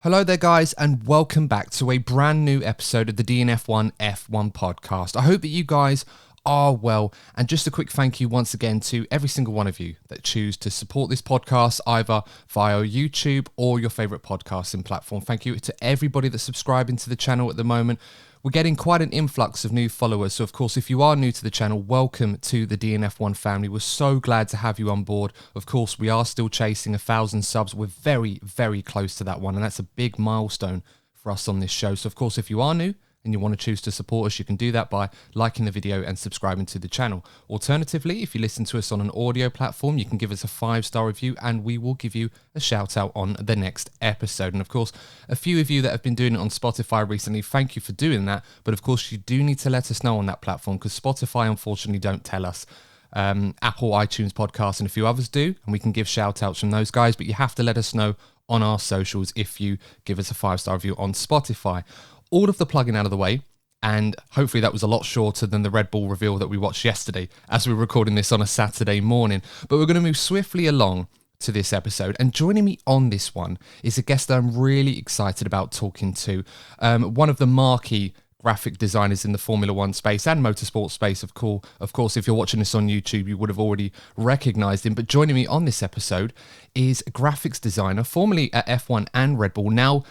Hello there, guys, and welcome back to a brand new episode of the DNF1 F1 podcast. I hope that you guys are well, and just a quick thank you once again to every single one of you that choose to support this podcast either via YouTube or your favorite podcasting platform. Thank you to everybody that's subscribing to the channel at the moment. We're getting quite an influx of new followers, so of course, if you are new to the channel, welcome to the DNF1 family. We're so glad to have you on board. Of course, we are still chasing 1,000 subs. We're very, very close to that one, and that's a big milestone for us on this show. So of course, if you are new and you want to choose to support us, you can do that by liking the video and subscribing to the channel. Alternatively, if you listen to us on an audio platform, you can give us a 5-star review and we will give you a shout out on the next episode. And of course, a few of you that have been doing it on Spotify recently, thank you for doing that. But of course, you do need to let us know on that platform because Spotify unfortunately don't tell us. Apple, iTunes podcast, and a few others do, and we can give shout outs from those guys, but you have to let us know on our socials if you give us a 5-star review on Spotify. All of the plugging out of the way, and hopefully that was a lot shorter than the Red Bull reveal that we watched yesterday as we were recording this on a Saturday morning. But we're going to move swiftly along to this episode, and joining me on this one is a guest that I'm really excited about talking to, one of the marquee graphic designers in the Formula One space and motorsport space. Of course, if you're watching this on YouTube, you would have already recognized him. But joining me on this episode is a graphics designer, formerly at F1 and Red Bull, now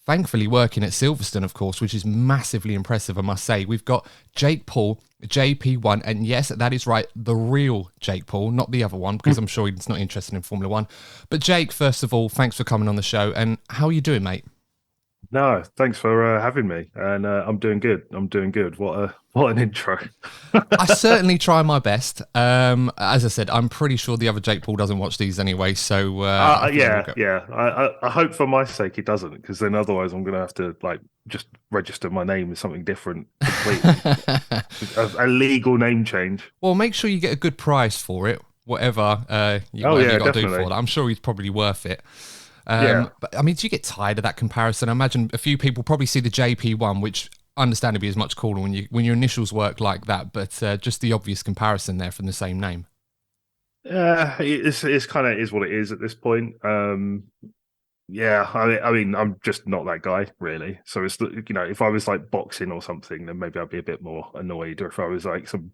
thankfully working at Silverstone, of course, which is massively impressive, I must say. We've got Jake Paul, JP1, and yes, that is right, the real Jake Paul, not the other one, because I'm sure he's not interested in Formula One. But Jake, first of all, thanks for coming on the show, and how are you doing, mate? No, thanks for having me, and I'm doing good. I'm doing good. What an intro. I certainly try my best. As I said, I'm pretty sure the other Jake Paul doesn't watch these anyway, so I think we'll Yeah, go. yeah. I hope for my sake it doesn't, because then otherwise I'm gonna have to just register my name as something different completely. A legal name change. Well, make sure you get a good price for it, whatever Oh whatever you yeah, got to do for definitely. that. I'm sure he's probably worth it. Yeah. But I mean, do you get tired of that comparison? I imagine a few people probably see the JP1, which understandably is much cooler when your initials work like that, but just the obvious comparison there from the same name. It's kind of is what it is at this point. Yeah, I mean, I'm just not that guy really. So if I was like boxing or something, then maybe I'd be a bit more annoyed. Or if I was like some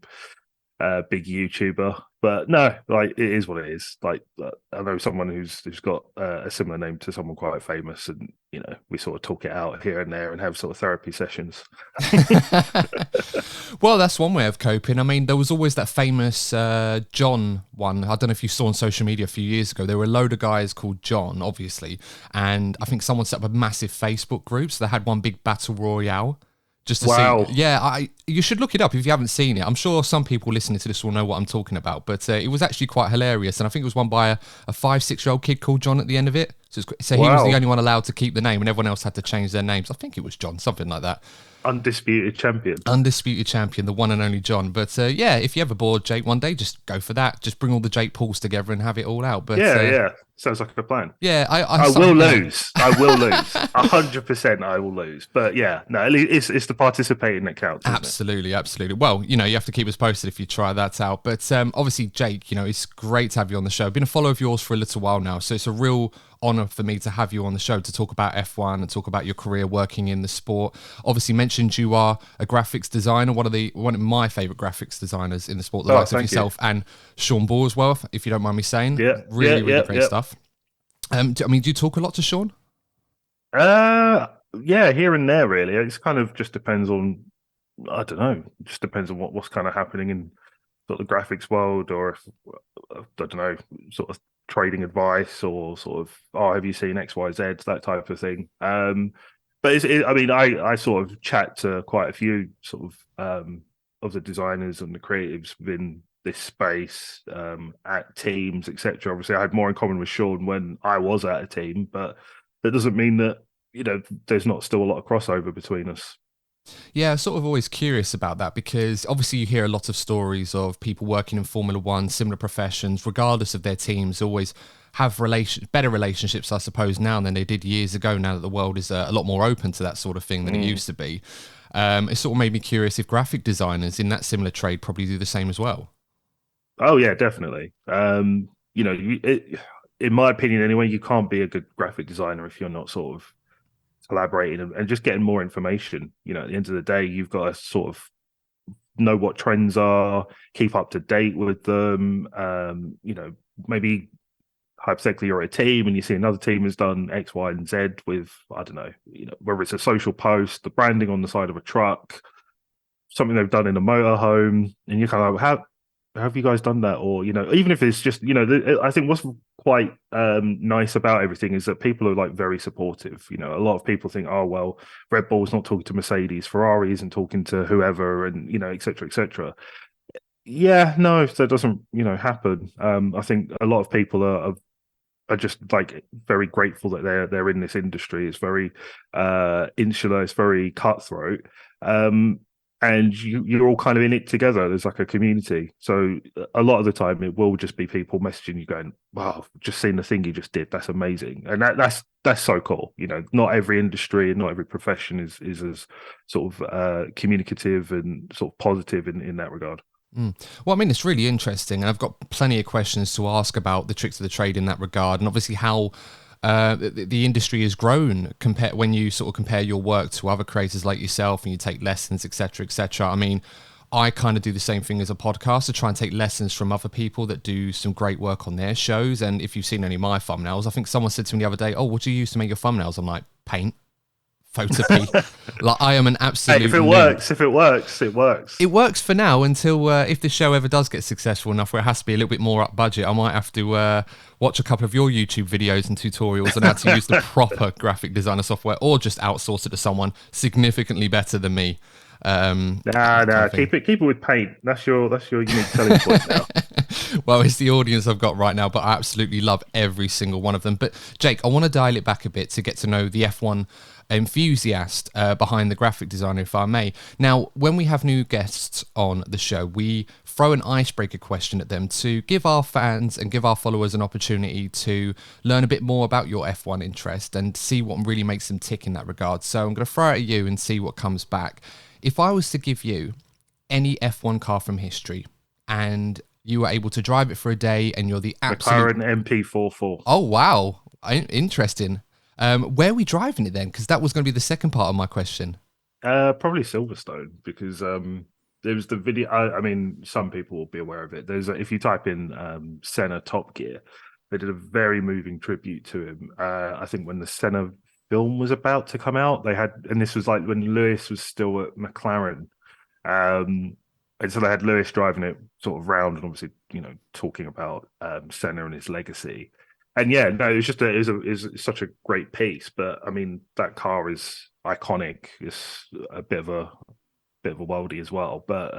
big YouTuber, but no, like it is what it is. Like I know someone who's got a similar name to someone quite famous, and we sort of talk it out here and there and have sort of therapy sessions. Well, that's one way of coping. I mean, there was always that famous John one. I don't know if you saw on social media a few years ago. There were a load of guys called John, obviously, and I think someone set up a massive Facebook group. So they had one big battle royale just to see. Wow. Yeah, you should look it up if you haven't seen it. I'm sure some people listening to this will know what I'm talking about, but it was actually quite hilarious. And I think it was won by a 5-6-year-old kid called John at the end of it. So he was the Wow. only one allowed to keep the name, and everyone else had to change their names. I think it was John, something like that. Undisputed champion. Undisputed champion, the one and only John. But yeah, if you ever bored Jake one day, just go for that. Just bring all the Jake Pauls together and have it all out. But Yeah, yeah. Sounds like a plan. yeah, I will lose. I will lose. 100% I will lose. But yeah, no, at least it's the participating that counts, isn't it? absolutely, absolutely. Well, you have to keep us posted if you try that out. But obviously, Jake, it's great to have you on the show. I've been a follower of yours for a little while now, so it's a real honor for me to have you on the show to talk about F1 and talk about your career working in the sport. Obviously, mentioned you are a graphics designer, one of my favorite graphics designers in the sport, the Oh, likes of thank you. yourself and Sean Ball as well, if you don't mind me saying. Yeah, yeah, Really, really yeah, great yeah. stuff. I mean, do you talk a lot to Sean? Uh, yeah, here and there, really. It's kind of just depends on, I don't know, it just depends on what's kind of happening in sort of the graphics world, or if, I don't know, sort of trading advice, or sort of, oh, have you seen X, Y, Z, that type of thing. But I mean, I sort of chat to quite a few sort of the designers and the creatives within this space, at teams, etc. Obviously, I had more in common with Sean when I was at a team, but that doesn't mean that there's not still a lot of crossover between us. Yeah, sort of always curious about that because obviously you hear a lot of stories of people working in Formula One, similar professions, regardless of their teams, always have better relationships, I suppose, now than they did years ago. Now that the world is a lot more open to that sort of thing than it Mm. used to be, it sort of made me curious if graphic designers in that similar trade probably do the same as well. Oh yeah, definitely. In my opinion, anyway, you can't be a good graphic designer if you're not sort of collaborating and just getting more information. You know, at the end of the day, you've got to sort of know what trends are, keep up to date with them. You know, maybe hypothetically you're a team and you see another team has done X, Y, and Z with, I don't know, you know, whether it's a social post, the branding on the side of a truck, something they've done in a motorhome, and you're kind of like, how have you guys done that? Or, you know, even if it's just, you know, I think what's quite nice about everything is that people are like very supportive. You know, a lot of people think, oh, well, Red Bull's not talking to Mercedes, Ferrari isn't talking to whoever, and, you know, et cetera, et cetera. Yeah, no, that doesn't, you know, happen. I think a lot of people are just like very grateful that they're in this industry. It's very insular, it's very cutthroat. And you're all kind of in it together. There's like a community. So a lot of the time it will just be people messaging you going, wow, just seen the thing you just did. That's amazing. And that's so cool. You know, not every industry and not every profession is as sort of communicative and sort of positive in that regard. Well, I mean, it's really interesting, and I've got plenty of questions to ask about the tricks of the trade in that regard, and obviously how the industry has grown when you sort of compare your work to other creators like yourself, and you take lessons, etc., etc. I mean, I kind of do the same thing as a podcaster, try and take lessons from other people that do some great work on their shows. And if you've seen any of my thumbnails, I think someone said to me the other day, "Oh, what do you use to make your thumbnails?" I'm like, paint. Photopea. Like, I am an absolute Hey, if it noob. works, if it works, it works. It works for now until if the show ever does get successful enough where it has to be a little bit more up budget. I might have to watch a couple of your YouTube videos and tutorials on how to use the proper graphic designer software, or just outsource it to someone significantly better than me. Nah, keep it with paint. That's your unique selling point now. Well, it's the audience I've got right now, but I absolutely love every single one of them. But Jake, I want to dial it back a bit to get to know the F1 enthusiast behind the graphic designer, if I may. Now, when we have new guests on the show, we throw an icebreaker question at them to give our fans and give our followers an opportunity to learn a bit more about your F1 interest and see what really makes them tick in that regard. So I'm going to throw it at you and see what comes back. If I was to give you any F1 car from history and you were able to drive it for a day and you're the absolute... McLaren MP44. Oh, wow. Interesting. Where are we driving it then? Because that was going to be the second part of my question. Probably Silverstone, because there was the video. I mean, some people will be aware of it. If you type in Senna Top Gear, they did a very moving tribute to him. I think when the Senna film was about to come out, they had, and this was like when Lewis was still at McLaren. And so they had Lewis driving it sort of round and obviously, you know, talking about Senna and his legacy. And yeah, no, it was such a great piece. But I mean, that car is iconic. It's a bit of a worldie as well. But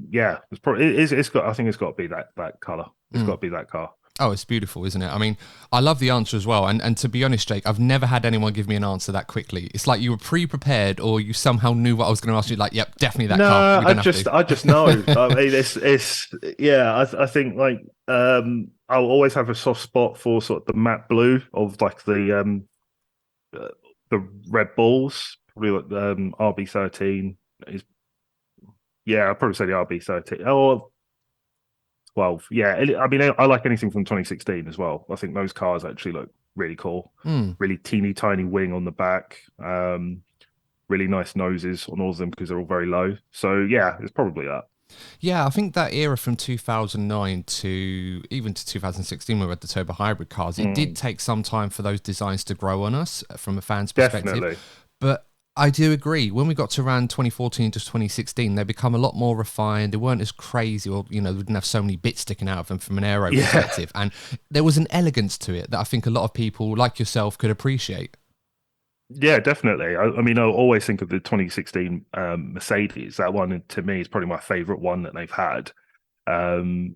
yeah, it's got, I think it's got to be that color. It's got to be that car. Oh, it's beautiful, isn't it? I mean, I love the answer as well. And to be honest, Jake, I've never had anyone give me an answer that quickly. It's like you were pre-prepared, or you somehow knew what I was going to ask you. Like, yep, definitely that car. No, I just know. I mean, it's yeah. I think like I'll always have a soft spot for sort of the matte blue of like the Red Bulls, probably like the RB13 is. Yeah, I'd probably say the RB13. Oh, 12. Yeah, I mean, I like anything from 2016 as well. I think those cars actually look really cool. Really teeny tiny wing on the back. Really nice noses on all of them because they're all very low. So yeah, it's probably that. Yeah, I think that era from 2009 to even to 2016, when we had the turbo hybrid cars, it did take some time for those designs to grow on us from a fan's perspective. Definitely. But I do agree. When we got to around 2014 to 2016, they become a lot more refined. They weren't as crazy, or, you know, we didn't have so many bits sticking out of them from an aero perspective. And there was an elegance to it that I think a lot of people like yourself could appreciate. Yeah, definitely. I mean, I always think of the 2016 Mercedes. That one, to me, is probably my favorite one that they've had. And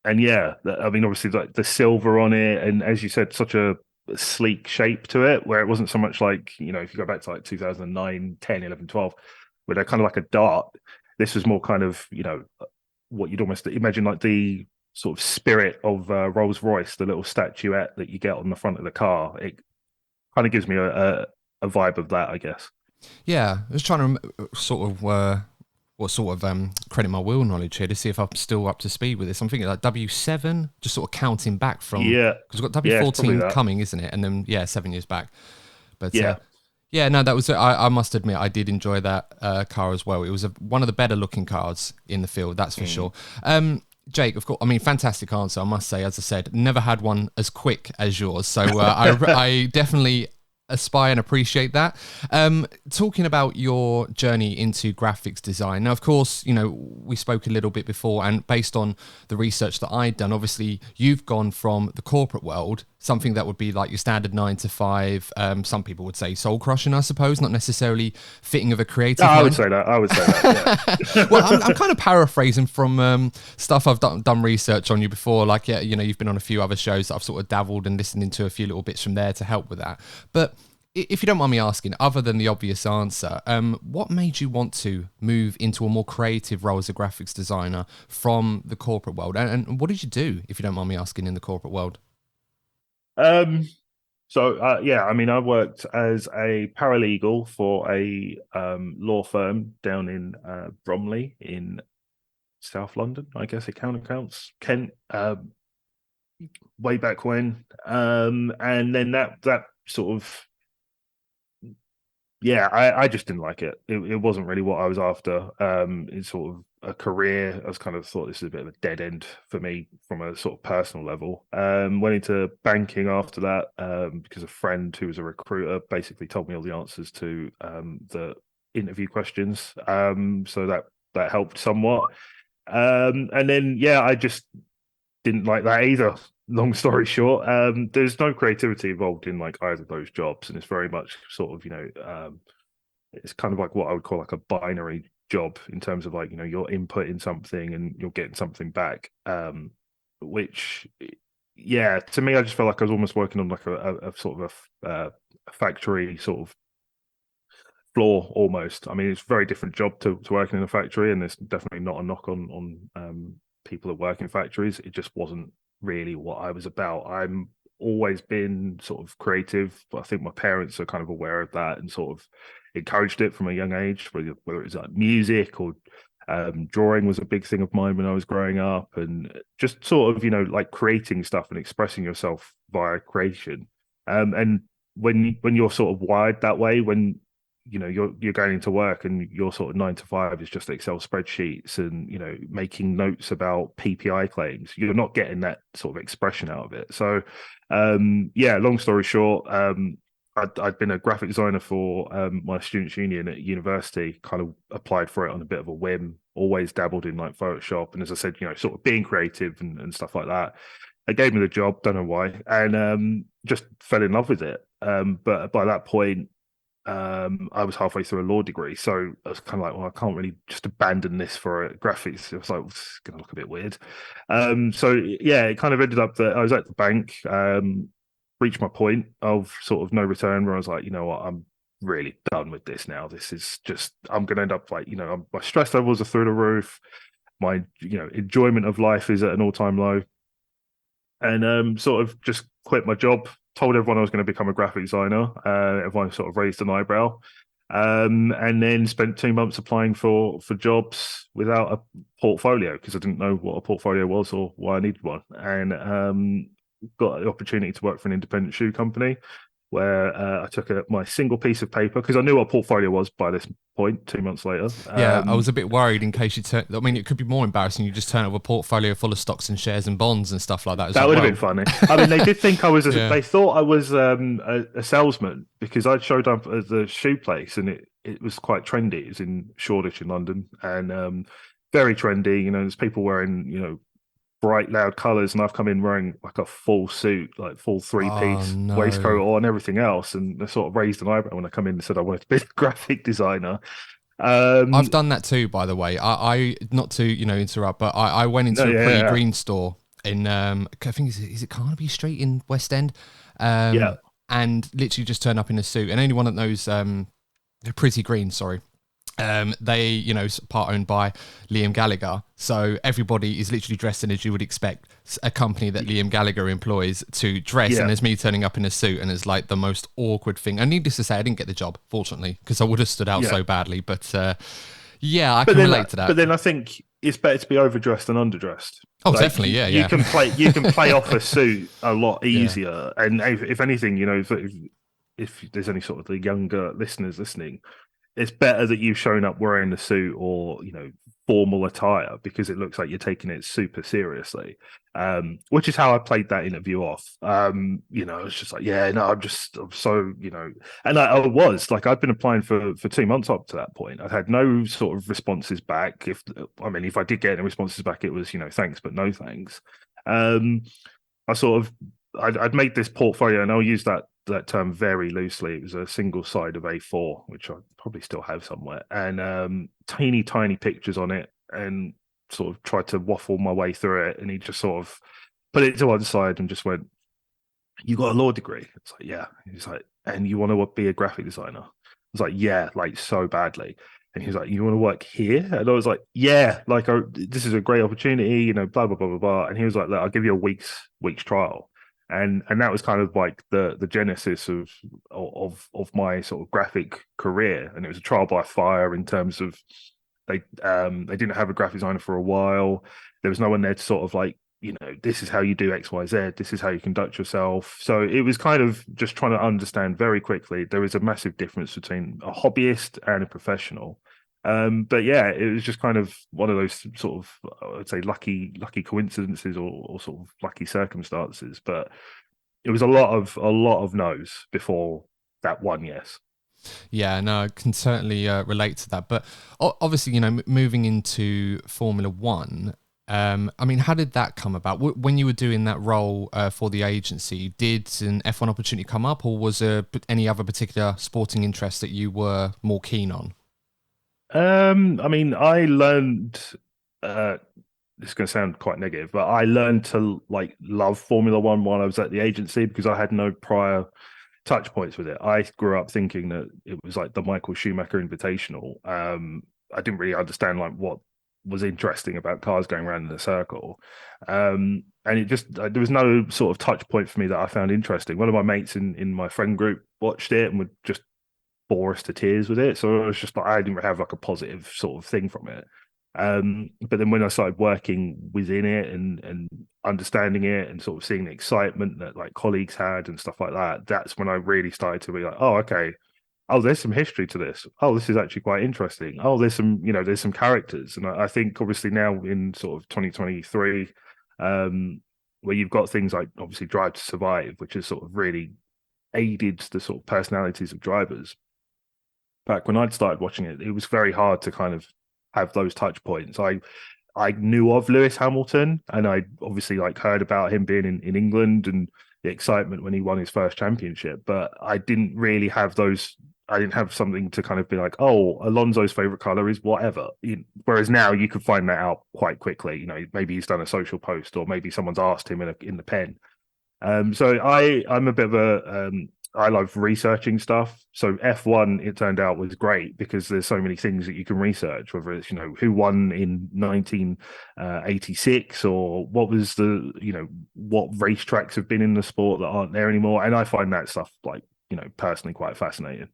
yeah, I mean, obviously, like the silver on it, and as you said, such a sleek shape to it, where it wasn't so much like, you know, if you go back to like 2009, 10, 11, 12, where they're kind of like a dart. This was more kind of, you know, what you'd almost imagine like the sort of spirit of Rolls-Royce, the little statuette that you get on the front of the car. It kind of gives me a vibe of that, I guess. Yeah, I was trying to credit my wheel knowledge here to see if I'm still up to speed with this. I'm thinking like W7, just sort of counting back from, because we've got W14 coming, isn't it? And then 7 years back. But Yeah, no, that was. I must admit, I did enjoy that car as well. It was one of the better looking cars in the field, that's for sure. Jake, of course, I mean, fantastic answer, I must say. As I said, never had one as quick as yours, so I definitely aspire and appreciate that. Talking about your journey into graphics design, now, of course, you know, we spoke a little bit before, and based on the research that I'd done, obviously, you've gone from the corporate world, something that would be like your standard 9 to 5. Some people would say soul crushing, I suppose, not necessarily fitting of a creative I mind. would say that. I would say that. Yeah. Well, I'm kind of paraphrasing from stuff I've done research on you before. Like, yeah, you know, you've been on a few other shows that I've sort of dabbled and listened into a few little bits from there to help with that. But if you don't mind me asking, other than the obvious answer, what made you want to move into a more creative role as a graphics designer from the corporate world? And what did you do, if you don't mind me asking, in the corporate world? Um, yeah, I mean, I worked as a paralegal for a law firm down in Bromley in South London, I guess it counts, Kent, way back when. And then that sort of, yeah, I just didn't like it. It wasn't really what I was after. It's sort of a career. I was kind of thought this is a bit of a dead end for me from a sort of personal level. Went into banking after that because a friend who was a recruiter basically told me all the answers to the interview questions. So that helped somewhat. And then yeah, I just didn't like that either. Long story short, there's no creativity involved in like either of those jobs, and it's very much sort of it's kind of like what I would call like a binary job in terms of like you're inputting something and you're getting something back. Which, yeah, to me, I just felt like I was almost working on like a sort of a factory sort of floor almost. I mean, it's a very different job to working in a factory, and there's definitely not a knock on people that work in factories. It just wasn't really what I was about. I'm always been sort of creative, but I think my parents are kind of aware of that and sort of encouraged it from a young age, whether it's like music or drawing was a big thing of mine when I was growing up, and just sort of like creating stuff and expressing yourself via creation. And when you're sort of wired that way, when you're going into work and your sort of 9 to 5 is just Excel spreadsheets and making notes about PPI claims, you're not getting that sort of expression out of it. So yeah, long story short, I'd been a graphic designer for my students' union at university, kind of applied for it on a bit of a whim, always dabbled in like Photoshop. And as I said, sort of being creative and stuff like that. They gave me the job, don't know why, and just fell in love with it. But by that point, I was halfway through a law degree. So I was kind of like, well, I can't really just abandon this for graphics. It was like, it's going to look a bit weird. So yeah, it kind of ended up that I was at the bank, reached my point of sort of no return where I was like, you know what, I'm really done with this now. This is just, I'm going to end up like, my stress levels are through the roof. My, enjoyment of life is at an all-time low. And sort of just quit my job, told everyone I was going to become a graphic designer. Everyone sort of raised an eyebrow. And then spent 2 months applying for jobs without a portfolio because I didn't know what a portfolio was or why I needed one. And got the opportunity to work for an independent shoe company where I took my single piece of paper because I knew what a portfolio was by this point, 2 months later. Yeah, I was a bit worried in case you turn. I mean, it could be more embarrassing. You just turn up a portfolio full of stocks and shares and bonds and stuff like that. That would have been funny. I mean, they did think I was. Yeah. They thought I was a salesman because I showed up at the shoe place and it was quite trendy. It was in Shoreditch in London and very trendy. There's people wearing bright, loud colors, and I've come in wearing like a full suit, like full three-piece waistcoat on, everything else, and they sort of raised an eyebrow when I come in and said I wanted to be a graphic designer. I've done that too, by the way. I not to interrupt, but I went into a pretty green store in I think is it Carnaby Street in West End, and literally just turned up in a suit. And anyone that knows Pretty Green, sorry. They, part owned by Liam Gallagher. So everybody is literally dressed in as you would expect a company that Liam Gallagher employs to dress. Yeah. And there's me turning up in a suit and it's like the most awkward thing. And needless to say, I didn't get the job, fortunately, because I would have stood out so badly. But yeah, I can relate to that. But then I think it's better to be overdressed than underdressed. Oh, like, definitely, yeah. You can play off a suit a lot easier. Yeah. And if anything, if there's any sort of the younger listeners listening, it's better that you've shown up wearing the suit or formal attire because it looks like you're taking it super seriously. Which is how I played that interview off. It's just like, yeah, no, I'm so and I was like, I'd been applying for 2 months up to that point. I'd had no sort of responses back. If I did get any responses back, it was thanks but no thanks. Um, I sort of I'd made this portfolio, and I'll use that term very loosely. It was a single side of A4, which I probably still have somewhere, and teeny tiny pictures on it, and sort of tried to waffle my way through it. And he just sort of put it to one side and just went, "You got a law degree?" It's like, "Yeah." He's like, "And you want to be a graphic designer?" I was like, "Yeah, like so badly." And he was like, "You want to work here?" And I was like, "Yeah, like this is a great opportunity, blah blah blah blah blah." And he was like, "Look, I'll give you a week's trial." And that was kind of like the genesis of my sort of graphic career. And it was a trial by fire in terms of they didn't have a graphic designer for a while. There was no one there to sort of like, this is how you do X, Y, Z. This is how you conduct yourself. So it was kind of just trying to understand very quickly there is a massive difference between a hobbyist and a professional. But yeah, it was just kind of one of those sort of, I would say, lucky coincidences or sort of lucky circumstances. But it was a lot of no's before that one yes. Yeah, no, I can certainly relate to that. But obviously, moving into Formula One, I mean, how did that come about? When you were doing that role for the agency, did an F1 opportunity come up, or was there any other particular sporting interest that you were more keen on? I mean, I learned. Uh, this is going to sound quite negative, but I learned to like love Formula One while I was at the agency because I had no prior touch points with it. I grew up thinking that it was like the Michael Schumacher Invitational. I didn't really understand like what was interesting about cars going around in a circle. And it just there was no sort of touch point for me that I found interesting. One of my mates in my friend group watched it and would just bore us to tears with it. So it was just like I didn't have like a positive sort of thing from it. But then when I started working within it and understanding it and sort of seeing the excitement that like colleagues had and stuff like that, that's when I really started to be like, oh, okay, oh, there's some history to this. Oh, this is actually quite interesting. Oh, there's some characters. And I think obviously now in sort of 2023, where you've got things like obviously Drive to Survive, which has sort of really aided the sort of personalities of drivers. Back when I'd started watching it, it was very hard to kind of have those touch points. I knew of Lewis Hamilton, and I obviously like heard about him being in England and the excitement when he won his first championship, but I didn't really have those. I didn't have something to kind of be like, oh, Alonso's favorite color is whatever. Whereas now you could find that out quite quickly. Maybe he's done a social post, or maybe someone's asked him in the pen. So I'm a bit of a I love researching stuff. So F1, it turned out, was great because there's so many things that you can research, whether it's who won in 1986 or what was what racetracks have been in the sport that aren't there anymore. And I find that stuff like personally quite fascinating.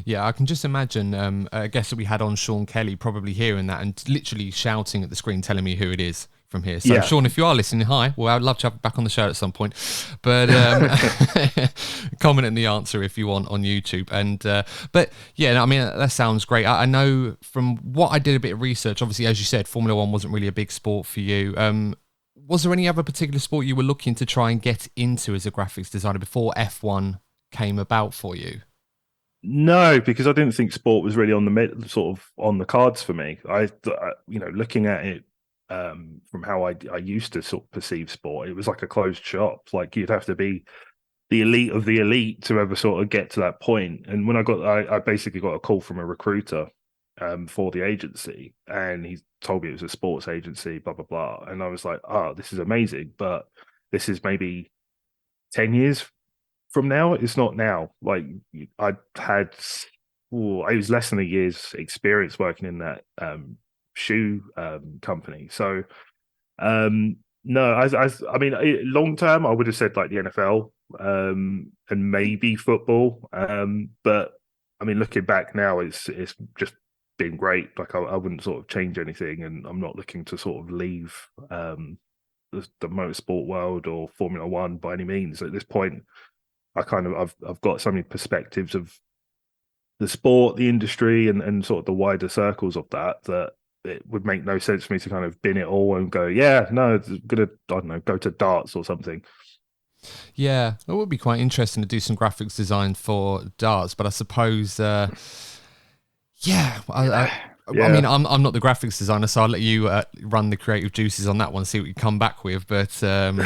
Yeah, I can just imagine a guest that we had on, Sean Kelly, probably hearing that and literally shouting at the screen, telling me who it is from here. So, Yeah. Sean, if you are listening, hi. Well, I'd love to have you back on the show at some point. But comment in the answer if you want on YouTube. And but yeah, no, I mean that sounds great. I know from what I did a bit of research. Obviously, as you said, Formula One wasn't really a big sport for you. Was there any other particular sport you were looking to try and get into as a graphics designer before F1 came about for you? No, because I didn't think sport was really on the sort of on the cards for me. Looking at it from how I used to sort of perceive sport, it was like a closed shop. Like you'd have to be the elite of the elite to ever sort of get to that point. And when I basically got a call from a recruiter for the agency, and he told me it was a sports agency, blah blah blah. And I was like, oh, this is amazing, but this is maybe 10 years from now. It's not now. Like I had, it was less than a year's experience working in that shoe company. So no, I mean, long term, I would have said like the NFL and maybe football. But I mean, looking back now, it's just been great. Like I wouldn't sort of change anything, and I'm not looking to sort of leave the motorsport world or Formula One by any means at this point. I've got so many perspectives of the sport, the industry, and sort of the wider circles of that it would make no sense for me to kind of bin it all and go, yeah, no, it's gonna, I don't know, go to darts or something. Yeah, it would be quite interesting to do some graphics design for darts, but I suppose, yeah, I mean, Yeah. I'm not the graphics designer, so I'll let you run the creative juices on that one, see what you come back with. But I mean,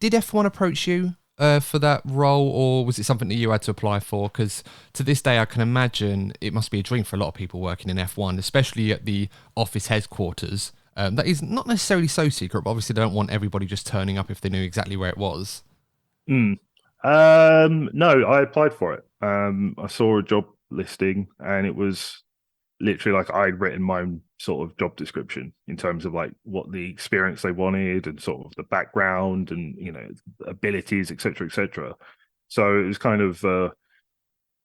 did F1 approach you for that role, or was it something that you had to apply for? Because to this day, I can imagine it must be a dream for a lot of people working in F1, especially at the office headquarters. That is not necessarily so secret, but obviously they don't want everybody just turning up if they knew exactly where it was. Mm. No, I applied for it. I saw a job listing and it was literally like I'd written my own sort of job description in terms of like what the experience they wanted and sort of the background and abilities, etc., etc. So it was kind of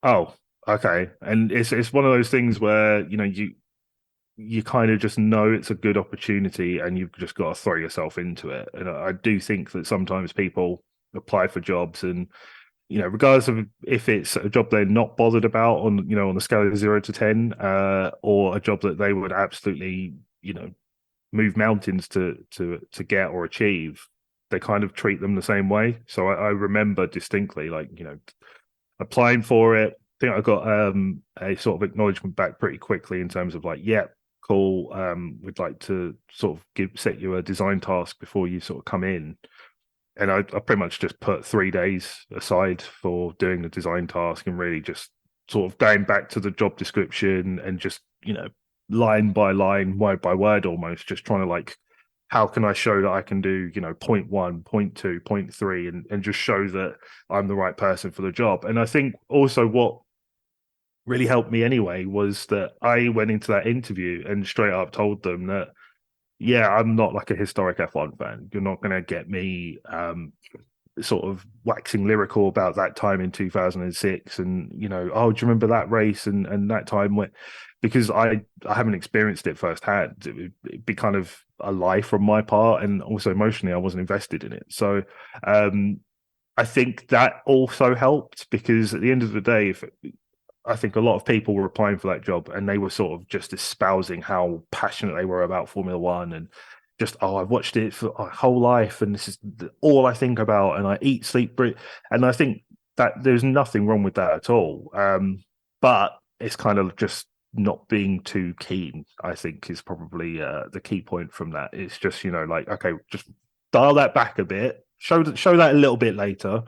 oh, okay, and it's one of those things where you kind of just know it's a good opportunity and you've just got to throw yourself into it. And I do think that sometimes people apply for jobs and regardless of if it's a job they're not bothered about on the scale of 0 to 10, or a job that they would absolutely, move mountains to get or achieve, they kind of treat them the same way. So I remember distinctly, like, applying for it. I think I got a sort of acknowledgement back pretty quickly in terms of like, yeah, cool. We'd like to sort of set you a design task before you sort of come in. And I pretty much just put 3 days aside for doing the design task and really just sort of going back to the job description and just, line by line, word by word almost, just trying to like, how can I show that I can do, point one, point two, point three, and just show that I'm the right person for the job. And I think also what really helped me anyway was that I went into that interview and straight up told them that, yeah, I'm not like a historic F1 fan. You're not going to get me sort of waxing lyrical about that time in 2006 and, oh, do you remember that race and that time when, because I haven't experienced it firsthand. It'd be kind of a lie from my part, and also emotionally I wasn't invested in it. So I think that also helped, because at the end of the day, if I think a lot of people were applying for that job and they were sort of just espousing how passionate they were about Formula One and just, oh, I've watched it for my whole life and this is all I think about and I eat, sleep, breathe. And I think that there's nothing wrong with that at all. But it's kind of just not being too keen, I think, is probably the key point from that. It's just, like, okay, just dial that back a bit, show that a little bit later.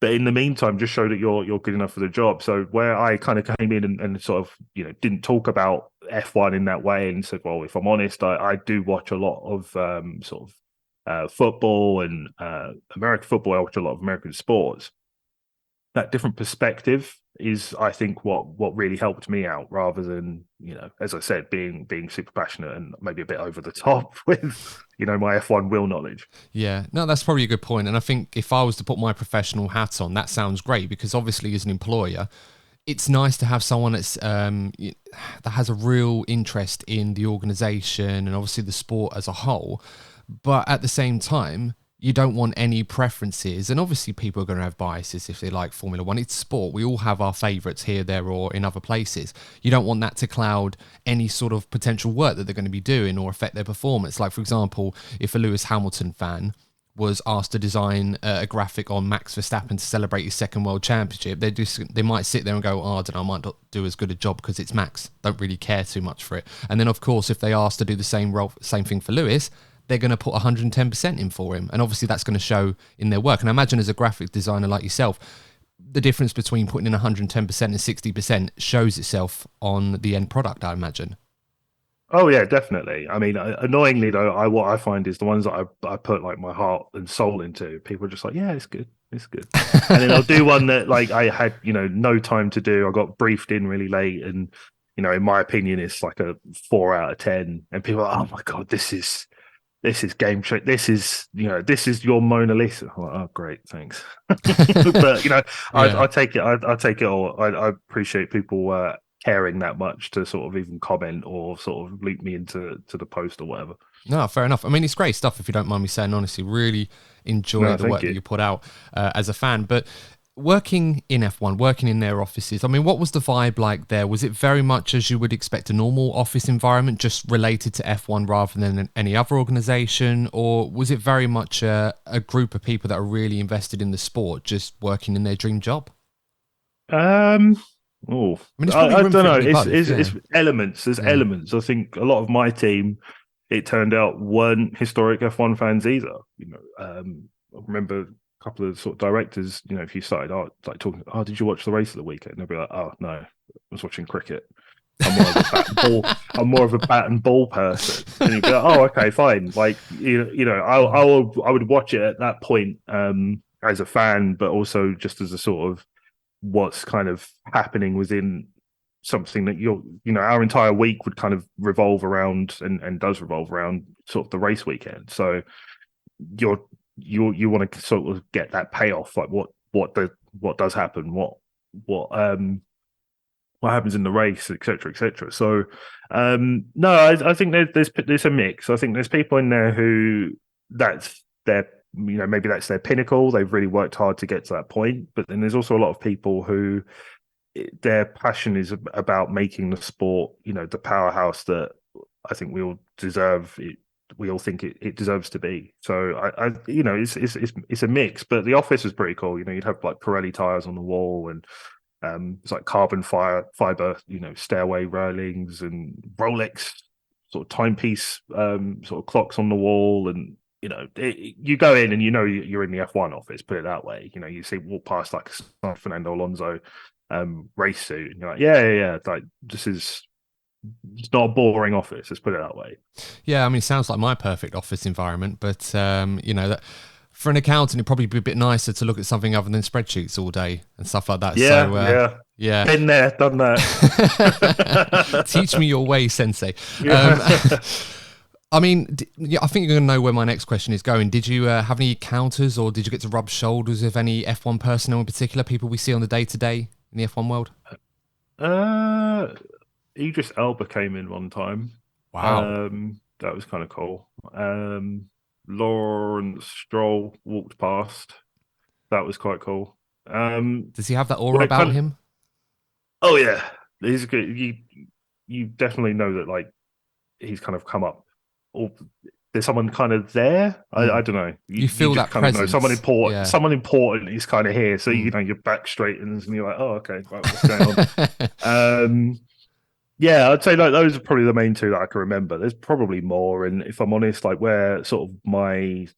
But in the meantime, just show that you're good enough for the job. So where I kind of came in and sort of, didn't talk about F1 in that way and said, well, if I'm honest, I do watch a lot of sort of football and American football. I watch a lot of American sports. That different perspective is, I think, what really helped me out, rather than, as I said, being super passionate and maybe a bit over the top with, my F1 will knowledge. Yeah, no, that's probably a good point. And I think if I was to put my professional hat on, that sounds great, because obviously as an employer, it's nice to have someone that has a real interest in the organisation and obviously the sport as a whole. But at the same time, you don't want any preferences. And obviously people are going to have biases if they like Formula One. It's sport. We all have our favourites here, there, or in other places. You don't want that to cloud any sort of potential work that they're going to be doing or affect their performance. Like, for example, if a Lewis Hamilton fan was asked to design a graphic on Max Verstappen to celebrate his second world championship, they might sit there and go, oh, I don't know, I might not do as good a job because it's Max. Don't really care too much for it. And then, of course, if they asked to do the same thing for Lewis, they're going to put 110% in for him. And obviously that's going to show in their work. And I imagine as a graphic designer like yourself, the difference between putting in 110% and 60% shows itself on the end product, I imagine. Oh yeah, definitely. I mean, annoyingly though, what I find is the ones that I put like my heart and soul into, people are just like, yeah, it's good, it's good. And then I'll do one that like I had, no time to do. I got briefed in really late, and in my opinion, it's like a 4 out of 10. And people are like, oh my god, this is game check. This is your Mona Lisa. I'm like, oh, great, thanks. But Yeah. I take it. I take it all. I appreciate people caring that much to sort of even comment or sort of loop me into the post or whatever. No, fair enough. I mean, it's great stuff, if you don't mind me saying, honestly. Really enjoy No, the thank work that you. you put out as a fan. But working in F1, working in their offices, I mean, what was the vibe like there? Was it very much as you would expect a normal office environment, just related to F1 rather than any other organization? Or was it very much a group of people that are really invested in the sport, just working in their dream job? Um, oh, I mean, there's probably I room don't for it to know. be both. It's Yeah. elements. There's Yeah. elements. I think a lot of my team, it turned out, weren't historic F1 fans either. I remember a couple of sort of directors. If you started out like talking, oh, did you watch the race of the weekend? They'll be like, oh no, I was watching cricket. I'm more of a bat and ball. I'm more of a bat and ball person. And you'd be like, oh, okay, fine. Like I would watch it at that point as a fan, but also just as a sort of what's kind of happening within something that our entire week would kind of revolve around and does revolve around sort of the race weekend. So you want to sort of get that payoff, like what does happen, what happens in the race, etc., etc. So no, I think there's a mix. I think there's people in there who that's their maybe that's their pinnacle. They've really worked hard to get to that point. But then there's also a lot of people who their passion is about making the sport, the powerhouse that I think we all deserve. We all think it deserves to be. So it's a mix. But the office was pretty cool. You'd have like Pirelli tires on the wall and it's like carbon fiber, stairway railings and Rolex sort of timepiece, sort of clocks on the wall, and you go in and you're in the F1 office. Put it that way. You see walk past like a Fernando Alonso race suit, and you're like, yeah. Like it's not a boring office. Let's put it that way. Yeah, I mean, it sounds like my perfect office environment, but that for an accountant, it'd probably be a bit nicer to look at something other than spreadsheets all day and stuff like that. Yeah, So, yeah. yeah, Been there, done that. teach me your way, Sensei. Yeah. I mean, yeah, I think you're going to know where my next question is going. Did you have any encounters, or did you get to rub shoulders with any F1 personnel in particular, people we see on the day to day in the F1 world? uh, Idris Elba came in one time. Wow. That was kind of cool. Lawrence Stroll walked past. That was quite cool. Does he have that aura Like about kind of, him? oh yeah, he's good. You definitely know that like he's kind of come up. Or there's someone kind of there. I Mm. don't know. You You feel just that kind of know someone presence. important. Yeah. Someone important is kind of here. So Mm. your back straightens and you're like, oh okay, right, what's going on? Yeah, I'd say like those are probably the main two that I can remember. There's probably more, and if I'm honest, like where sort of my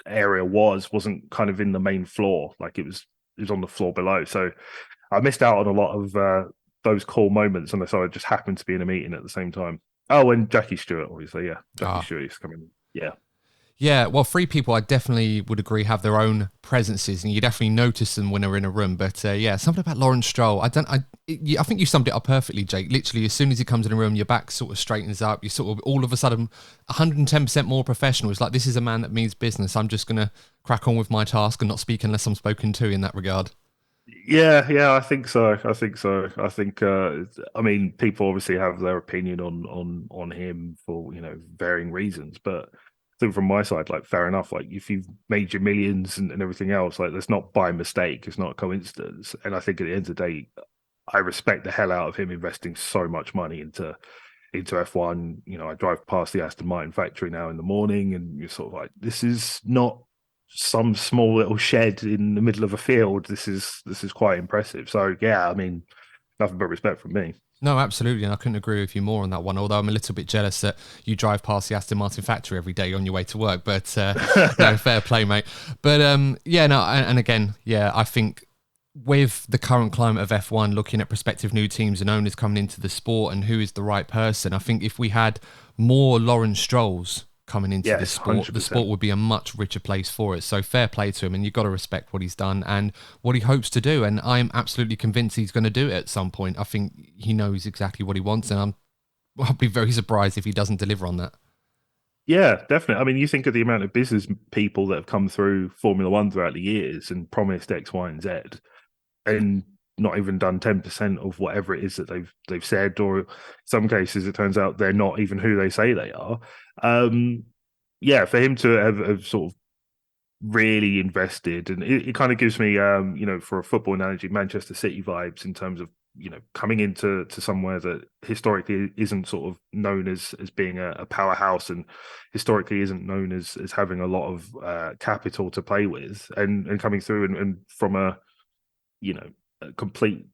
area wasn't kind of in the main floor, like it was on the floor below. So I missed out on a lot of those cool moments, unless I just happened to be in a meeting at the same time. Oh, and Jackie Stewart, obviously, yeah, Jackie Ah. Stewart is coming. Yeah, Yeah, well, three people I definitely would agree have their own presences, and you definitely notice them when they're in a room. But yeah, something about Lawrence Stroll. I think you summed it up perfectly, Jake. Literally, as soon as he comes in a room, your back sort of straightens up. You sort of all of a sudden 110% more professional. It's like, this is a man that means business. I'm just gonna crack on with my task and not speak unless I'm spoken to in that regard. yeah. I think so. I think so. I think. I mean, people obviously have their opinion on him for varying reasons, but I think from my side, like fair enough. Like if you've made your millions and everything else, like that's not by mistake. It's not a coincidence. And I think at the end of the day, I respect the hell out of him investing so much money into F1. I drive past the Aston Martin factory now in the morning, and you're sort of like, this is not some small little shed in the middle of a field. This is quite impressive. So yeah, I mean, nothing but respect from me. No, absolutely, and I couldn't agree with you more on that one. Although I'm a little bit jealous that you drive past the Aston Martin factory every day on your way to work. But no, fair play, mate. But yeah, no, and again, yeah, I think with the current climate of F1, looking at prospective new teams and owners coming into the sport and who is the right person, I think if we had more Lawrence Strolls coming into this Yes, sport, hundred the sport percent. would be a much richer place for it. So fair play to him, and you've got to respect what he's done and what he hopes to do. And I'm absolutely convinced he's going to do it at some point. I think he knows exactly what he wants, and I'll be very surprised if he doesn't deliver on that. Yeah, definitely. I mean, you think of the amount of business people that have come through Formula One throughout the years and promised X, Y, and Z, and not even done 10% of whatever it is that they've said, or in some cases it turns out they're not even who they say they are. Um, yeah, for him to have sort of really invested, and it kind of gives me, for a football analogy, Manchester City vibes in terms of coming into somewhere that historically isn't sort of known as being a powerhouse, and historically isn't known as having a lot of capital to play with, and coming through and from a complete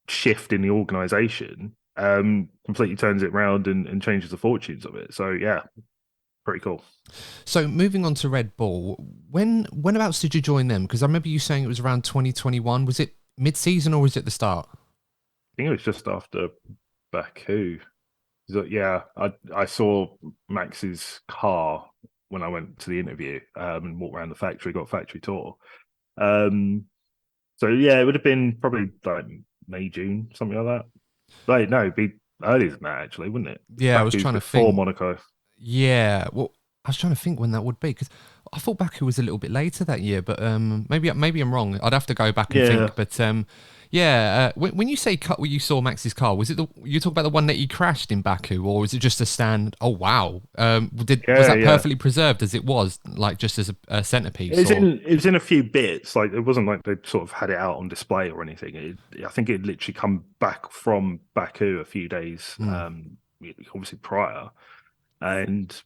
shift in the organization, completely turns it around and changes the fortunes of it. So yeah, pretty cool. So moving on to Red Bull, whenabouts did you join them? Because I remember you saying it was around 2021. Was it mid-season or was it the start? I think it was just after Baku. So, yeah, I saw Max's car when I went to the interview, and walked around the factory, got a factory tour. Um, so yeah, it would have been probably like May, June, something like that. Like no, it'd be earlier than that actually, wouldn't it? Yeah, I was Baku's trying to before think. Monaco. Yeah, well, I was trying to think when that would be because I thought Baku was a little bit later that year, but maybe I'm wrong. I'd have to go back and Yeah, think. But yeah, when you say cut, when you saw Max's car, was it you talk about the one that he crashed in Baku, or was it just a stand? Oh wow, was yeah, that yeah. perfectly preserved as it was, like just as a It centerpiece, was or? in a few bits. Like it wasn't like they sort of had it out on display or anything. I think it literally come back from Baku a few days, Hmm. obviously prior, and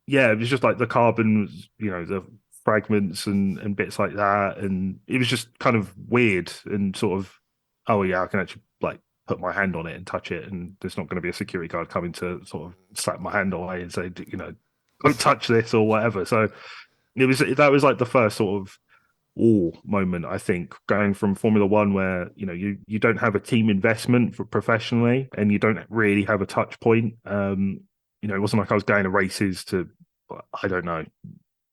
yeah, it was just like the carbon, the fragments and bits like that, and it was just kind of weird and sort of, oh yeah, I can actually like put my hand on it and touch it, and there's not going to be a security guard coming to sort of slap my hand away and say, don't touch this or whatever. So that was like the first sort of moment, I think, going from Formula One, where you don't have a team investment for professionally, and you don't really have a touch point. It wasn't like I was going to races to, I don't know,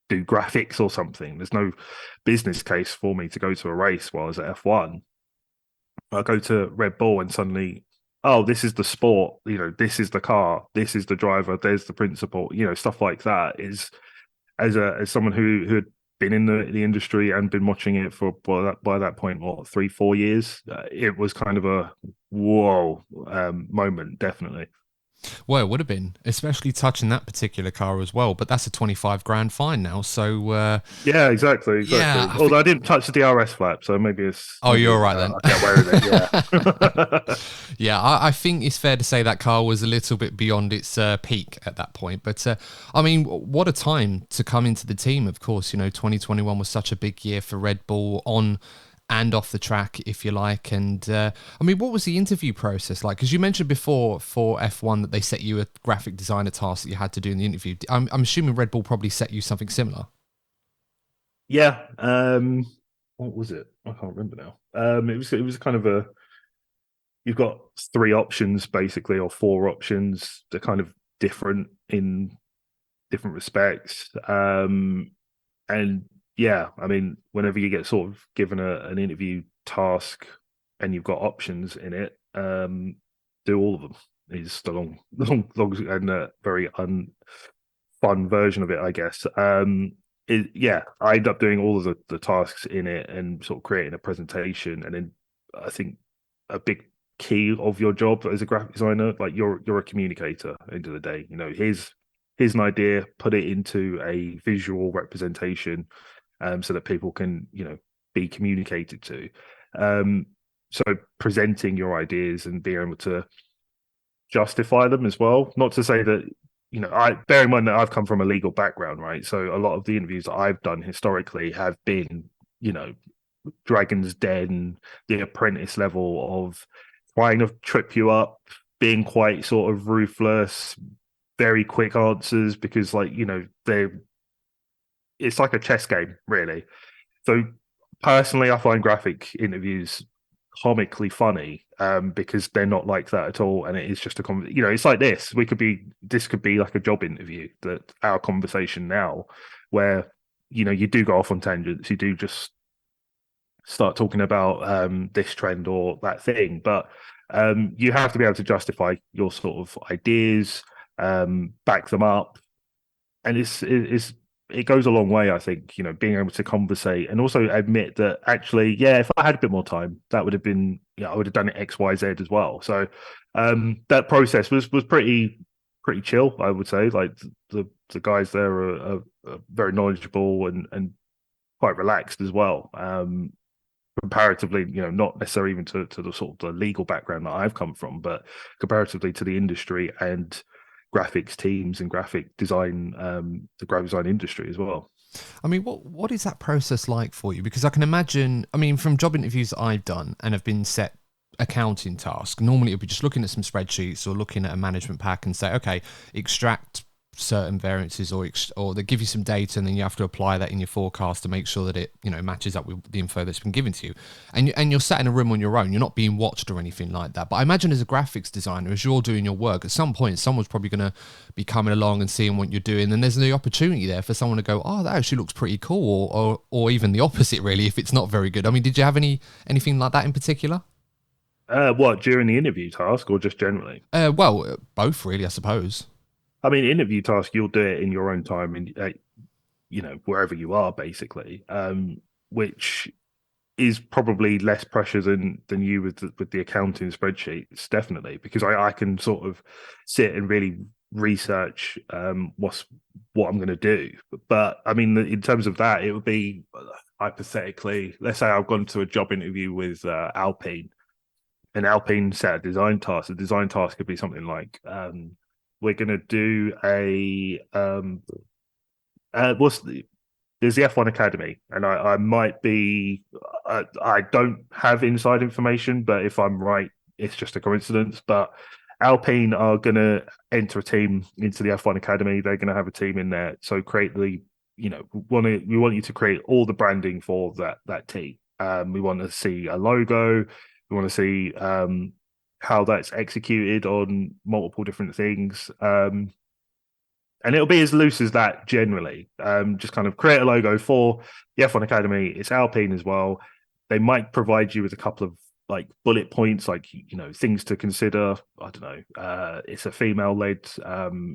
do graphics or something. There's no business case for me to go to a race while I was at F1. I go to Red Bull and suddenly, oh, this is the sport. This is the car. This is the driver. There's the principal. Stuff like that is, as someone who had been in the industry and been watching it for by that point, what, 3 4 years, it was kind of a whoa moment, definitely. Well, it would have been, especially touching that particular car as well. But that's a 25 grand fine now. So Yeah, exactly. yeah, I Although think. I didn't touch the DRS flap, so Oh, maybe you're all right then. I'll get away with it. Yeah. Yeah, I think it's fair to say that car was a little bit beyond its peak at that point. But I mean, what a time to come into the team. Of course, 2021 was such a big year for Red Bull on and off the track, if you like. And I mean, what was the interview process like? Because you mentioned before for F1 that they set you a graphic designer task that you had to do in the interview. I'm assuming Red Bull probably set you something similar. Yeah. What was it? I can't remember now. It was kind of a, you've got three options basically, or four options. They're kind of different in different respects. And yeah, I mean, whenever you get sort of given an interview task and you've got options in it, do all of them. Is the long and very unfun version of it, I guess. Yeah, I ended up doing all of the tasks in it and sort of creating a presentation. And then I think a big key of your job as a graphic designer, like you're a communicator at the end of the day. Here's an idea, put it into a visual representation, so that people can, be communicated to. Um, so presenting your ideas and being able to justify them as well. Not to say that, I bear in mind that I've come from a legal background, right? So a lot of the interviews that I've done historically have been, you know, Dragon's Den, The Apprentice level of trying to trip you up, being quite sort of ruthless, very quick answers because, like, it's like a chess game, really. So personally, I find graphic interviews comically funny, because they're not like that at all, and it is just it's like this. This could be like a job interview, that our conversation now, where you do go off on tangents, you do just start talking about this trend or that thing, but you have to be able to justify your sort of ideas, back them up, and it's it goes a long way. I think, being able to conversate and also admit that actually, yeah, if I had a bit more time, that would have been, I would have done it X, Y, Z as well. So that process was pretty chill, I would say. Like the guys there are very knowledgeable and quite relaxed as well. Comparatively, not necessarily even to the sort of the legal background that I've come from, but comparatively to the industry and graphics teams and graphic design, the graphic design industry as well. I mean, what is that process like for you? Because I can imagine, I mean, from job interviews that I've done and have been set accounting task, normally it'll be just looking at some spreadsheets or looking at a management pack and say, okay, extract certain variances or they give you some data and then you have to apply that in your forecast to make sure that it matches up with the info that's been given to you, and you're sat in a room on your own, you're not being watched or anything like that. But I imagine as a graphics designer, as you're doing your work, at some point someone's probably going to be coming along and seeing what you're doing, and there's the opportunity there for someone to go, oh, that actually looks pretty cool, or even the opposite, really, if it's not very good. I mean, did you have anything like that in particular? What, during the interview task or just generally? Well, both really, I suppose. I mean, interview task, you'll do it in your own time and wherever you are, basically, which is probably less pressure than you with the accounting spreadsheets, definitely, because I can sort of sit and really research what I'm going to do. But I mean, in terms of that, it would be hypothetically, let's say I've gone to a job interview with Alpine, and Alpine set a design task. The design task could be something like, we're going to do a what's there's the F1 Academy, and I might be, I don't have inside information, but if I'm right, it's just a coincidence. But Alpine are going to enter a team into the F1 Academy. They're going to have a team in there. So create we want you to create all the branding for that team. We want to see a logo. We want to see how that's executed on multiple different things. And it'll be as loose as that generally. Just kind of create a logo for the F1 Academy. It's Alpine as well. They might provide you with a couple of like bullet points, like things to consider. I don't know. It's a female-led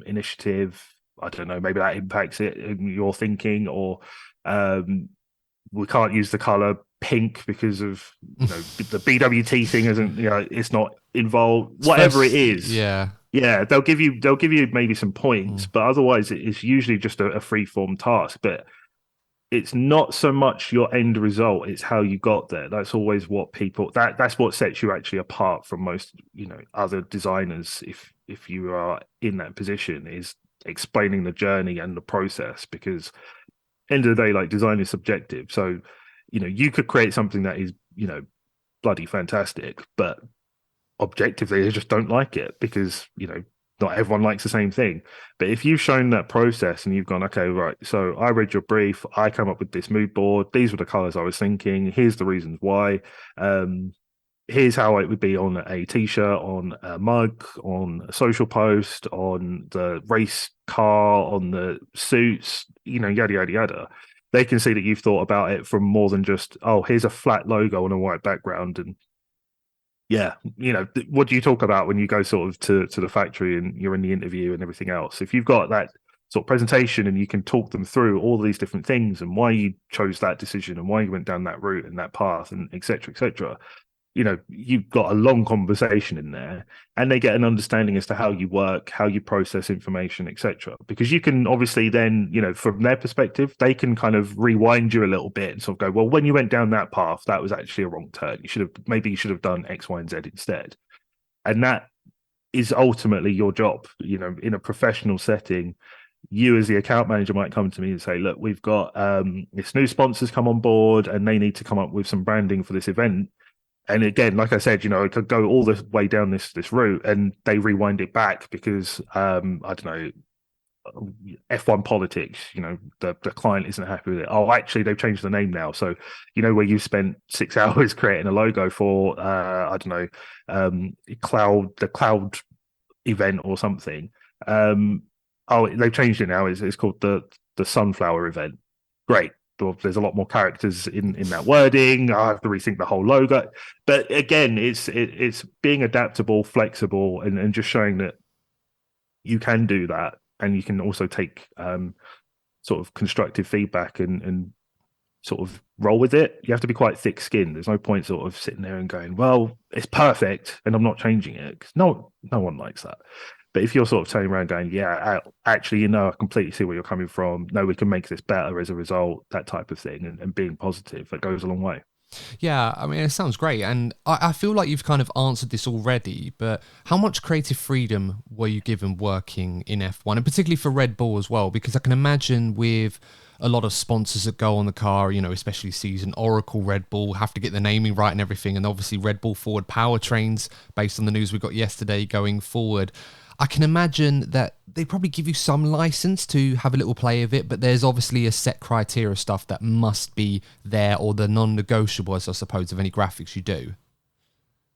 initiative. I don't know. Maybe that impacts it in your thinking, or we can't use the color pink because of the BWT thing isn't it's not involved. Whatever it is, Yeah. yeah, they'll give you maybe some points, but otherwise it's usually just a free form task. But it's not so much your end result; it's how you got there. That's always what that's what sets you actually apart from most other designers. If you are in that position, is explaining the journey and the process, because end of the day, like, design is subjective. So you could create something that is bloody fantastic, but objectively they just don't like it because not everyone likes the same thing. But if you've shown that process and you've gone, okay, right, so I read your brief, I come up with this mood board, these were the colors I was thinking, here's the reasons why, here's how it would be on a t-shirt, on a mug, on a social post, on the race car, on the suits, yada yada yada. They can see that you've thought about it from more than just, oh, here's a flat logo on a white background. And yeah, what do you talk about when you go sort of to the factory and you're in the interview and everything else? If you've got that sort of presentation and you can talk them through all these different things and why you chose that decision and why you went down that route and that path and et cetera, you've got a long conversation in there, and they get an understanding as to how you work, how you process information, etc. Because you can obviously then, from their perspective, they can kind of rewind you a little bit and sort of go, well, when you went down that path, that was actually a wrong turn. You should have done X, Y, and Z instead. And that is ultimately your job. In a professional setting, you as the account manager might come to me and say, look, we've got this new sponsors come on board and they need to come up with some branding for this event. And again, like I said, it could go all the way down this route, and they rewind it back because I don't know, F1 politics. The client isn't happy with it. Oh, actually, they've changed the name now. So where you spent 6 hours creating a logo for I don't know, the cloud event or something. Oh, they've changed it now. It's called the sunflower event. Great. There's a lot more characters in that wording. I have to rethink the whole logo. But again, it's being adaptable, flexible, and just showing that you can do that, and you can also take sort of constructive feedback and sort of roll with it. You have to be quite thick-skinned. There's no point sort of sitting there and going, "Well, it's perfect, and I'm not changing it," because no one likes that. But if you're sort of turning around going, "Yeah, actually, I completely see where you're coming from. No, we can make this better as a result," that type of thing, and being positive, that goes a long way. Yeah, I mean, it sounds great. And I feel like you've kind of answered this already, but how much creative freedom were you given working in F1, and particularly for Red Bull as well? Because I can imagine with a lot of sponsors that go on the car, especially season Oracle, Red Bull, have to get the naming right and everything. And obviously Red Bull forward powertrains, based on the news we got yesterday going forward. I can imagine that they probably give you some license to have a little play of it, but there's obviously a set criteria stuff that must be there, or the non-negotiables, I suppose, of any graphics you do.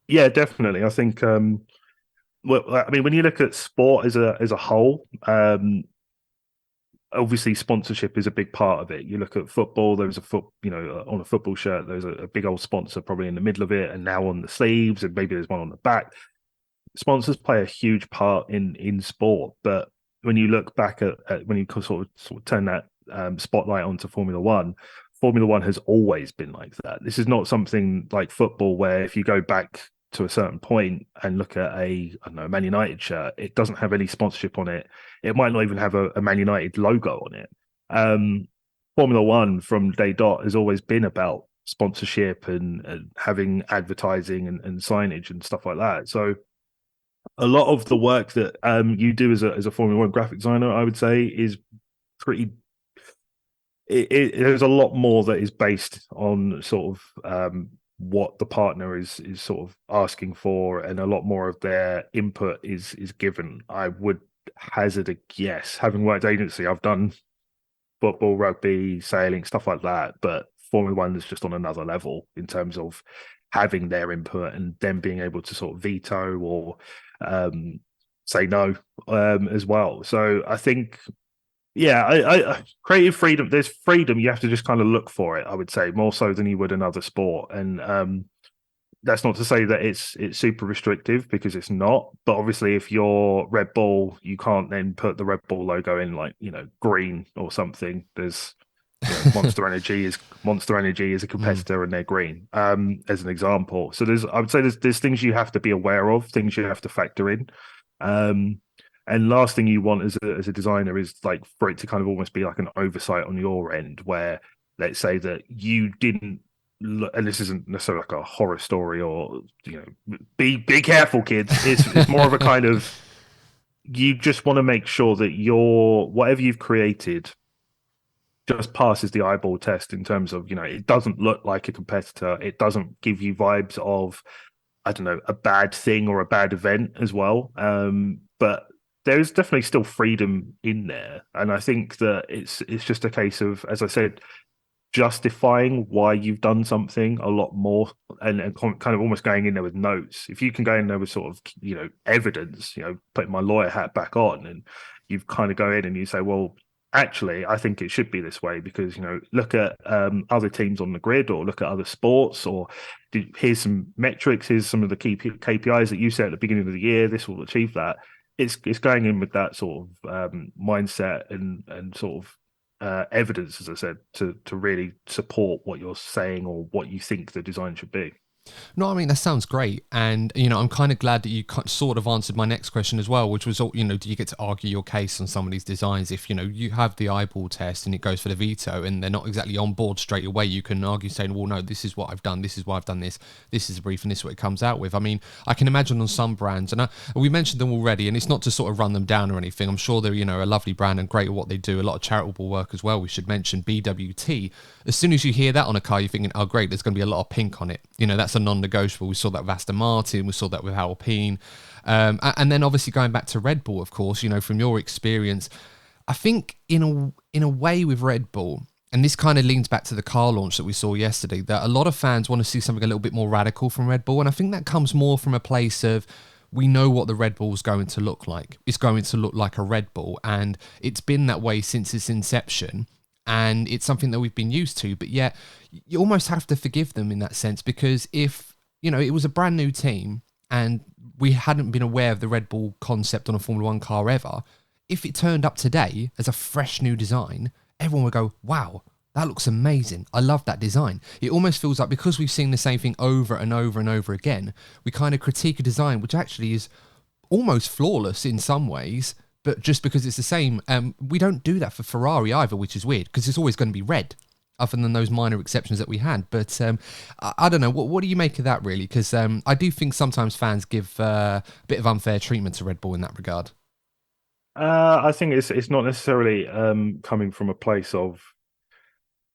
Yeah, definitely. I think well, I mean, when you look at sport as a whole, obviously sponsorship is a big part of it. You look at football, there's on a football shirt, there's a big old sponsor probably in the middle of it, and now on the sleeves, and maybe there's one on the back. Sponsors play a huge part in sport, but when you look back at when you sort of turn that spotlight onto Formula One, Formula One has always been like that. This is not something like football where if you go back to a certain point and look at I don't know, Man United shirt, it doesn't have any sponsorship on it. It might not even have a Man United logo on it. Um, Formula One from day dot has always been about sponsorship and having advertising and signage and stuff like that. So a lot of the work that you do as a Formula One graphic designer, I would say, is pretty. There's a lot more that is based on sort of what the partner is sort of asking for, and a lot more of their input is given. I would hazard a guess, having worked agency, I've done football, rugby, sailing, stuff like that, but Formula One is just on another level in terms of having their input and them being able to sort of veto or say no as well. So I think, yeah, I creative freedom. There's freedom. You have to just kind of look for it. I would say more so than you would another sport, and that's not to say that it's super restrictive, because it's not. But obviously, if you're Red Bull, you can't then put the Red Bull logo in like green or something. There's Monster Energy is a Mm. competitor and they're green, as an example. So I would say there's things you have to be aware of, things you have to factor in. Um, and last thing you want as a designer is like for it to kind of almost be like an oversight on your end, where let's say that you didn't and this isn't necessarily like a horror story, or be careful, kids. It's more of a kind of, you just want to make sure that your whatever you've created just passes the eyeball test in terms of, it doesn't look like a competitor. It doesn't give you vibes of, I don't know, a bad thing or a bad event as well. But there's definitely still freedom in there. And I think that it's just a case of, as I said, justifying why you've done something a lot more, and kind of almost going in there with notes. If you can go in there with sort of evidence, putting my lawyer hat back on, and you've kind of go in and you say, well, actually I think it should be this way because look at other teams on the grid, or look at other sports, or here's some metrics, here's some of the key KPIs that you set at the beginning of the year, this will achieve that. It's going in with that sort of mindset and sort of evidence, as I said, to really support what you're saying or what you think the design should be. No, I mean, that sounds great. And, I'm kind of glad that you sort of answered my next question as well, which was, do you get to argue your case on some of these designs? If, you have the eyeball test and it goes for the veto and they're not exactly on board straight away, you can argue saying, well, no, this is what I've done. This is why I've done this. This is a brief and this is what it comes out with. I mean, I can imagine on some brands, and we mentioned them already, and it's not to sort of run them down or anything. I'm sure they're, a lovely brand and great at what they do. A lot of charitable work as well. We should mention BWT. As soon as you hear that on a car, you're thinking, oh, great, there's going to be a lot of pink on it. That's a non-negotiable. We saw that with Aston Martin, we saw that with Alpine, and then obviously going back to Red Bull, of course, from your experience, I think in a way with Red Bull, and this kind of leans back to the car launch that we saw yesterday, that a lot of fans want to see something a little bit more radical from Red Bull, and I think that comes more from a place of, we know what the Red Bull is going to look like. It's going to look like a Red Bull, and it's been that way since its inception. And it's something that we've been used to, but yet you almost have to forgive them in that sense, because if, it was a brand new team and we hadn't been aware of the Red Bull concept on a Formula One car ever, if it turned up today as a fresh new design, everyone would go, wow, that looks amazing. I love that design. It almost feels like because we've seen the same thing over and over and over again, we kind of critique a design which actually is almost flawless in some ways, but just because it's the same. We don't do that for Ferrari either, which is weird because it's always going to be red, other than those minor exceptions that we had. But I don't know. What do you make of that, really? Because I do think sometimes fans give a bit of unfair treatment to Red Bull in that regard. I think it's not necessarily coming from a place of,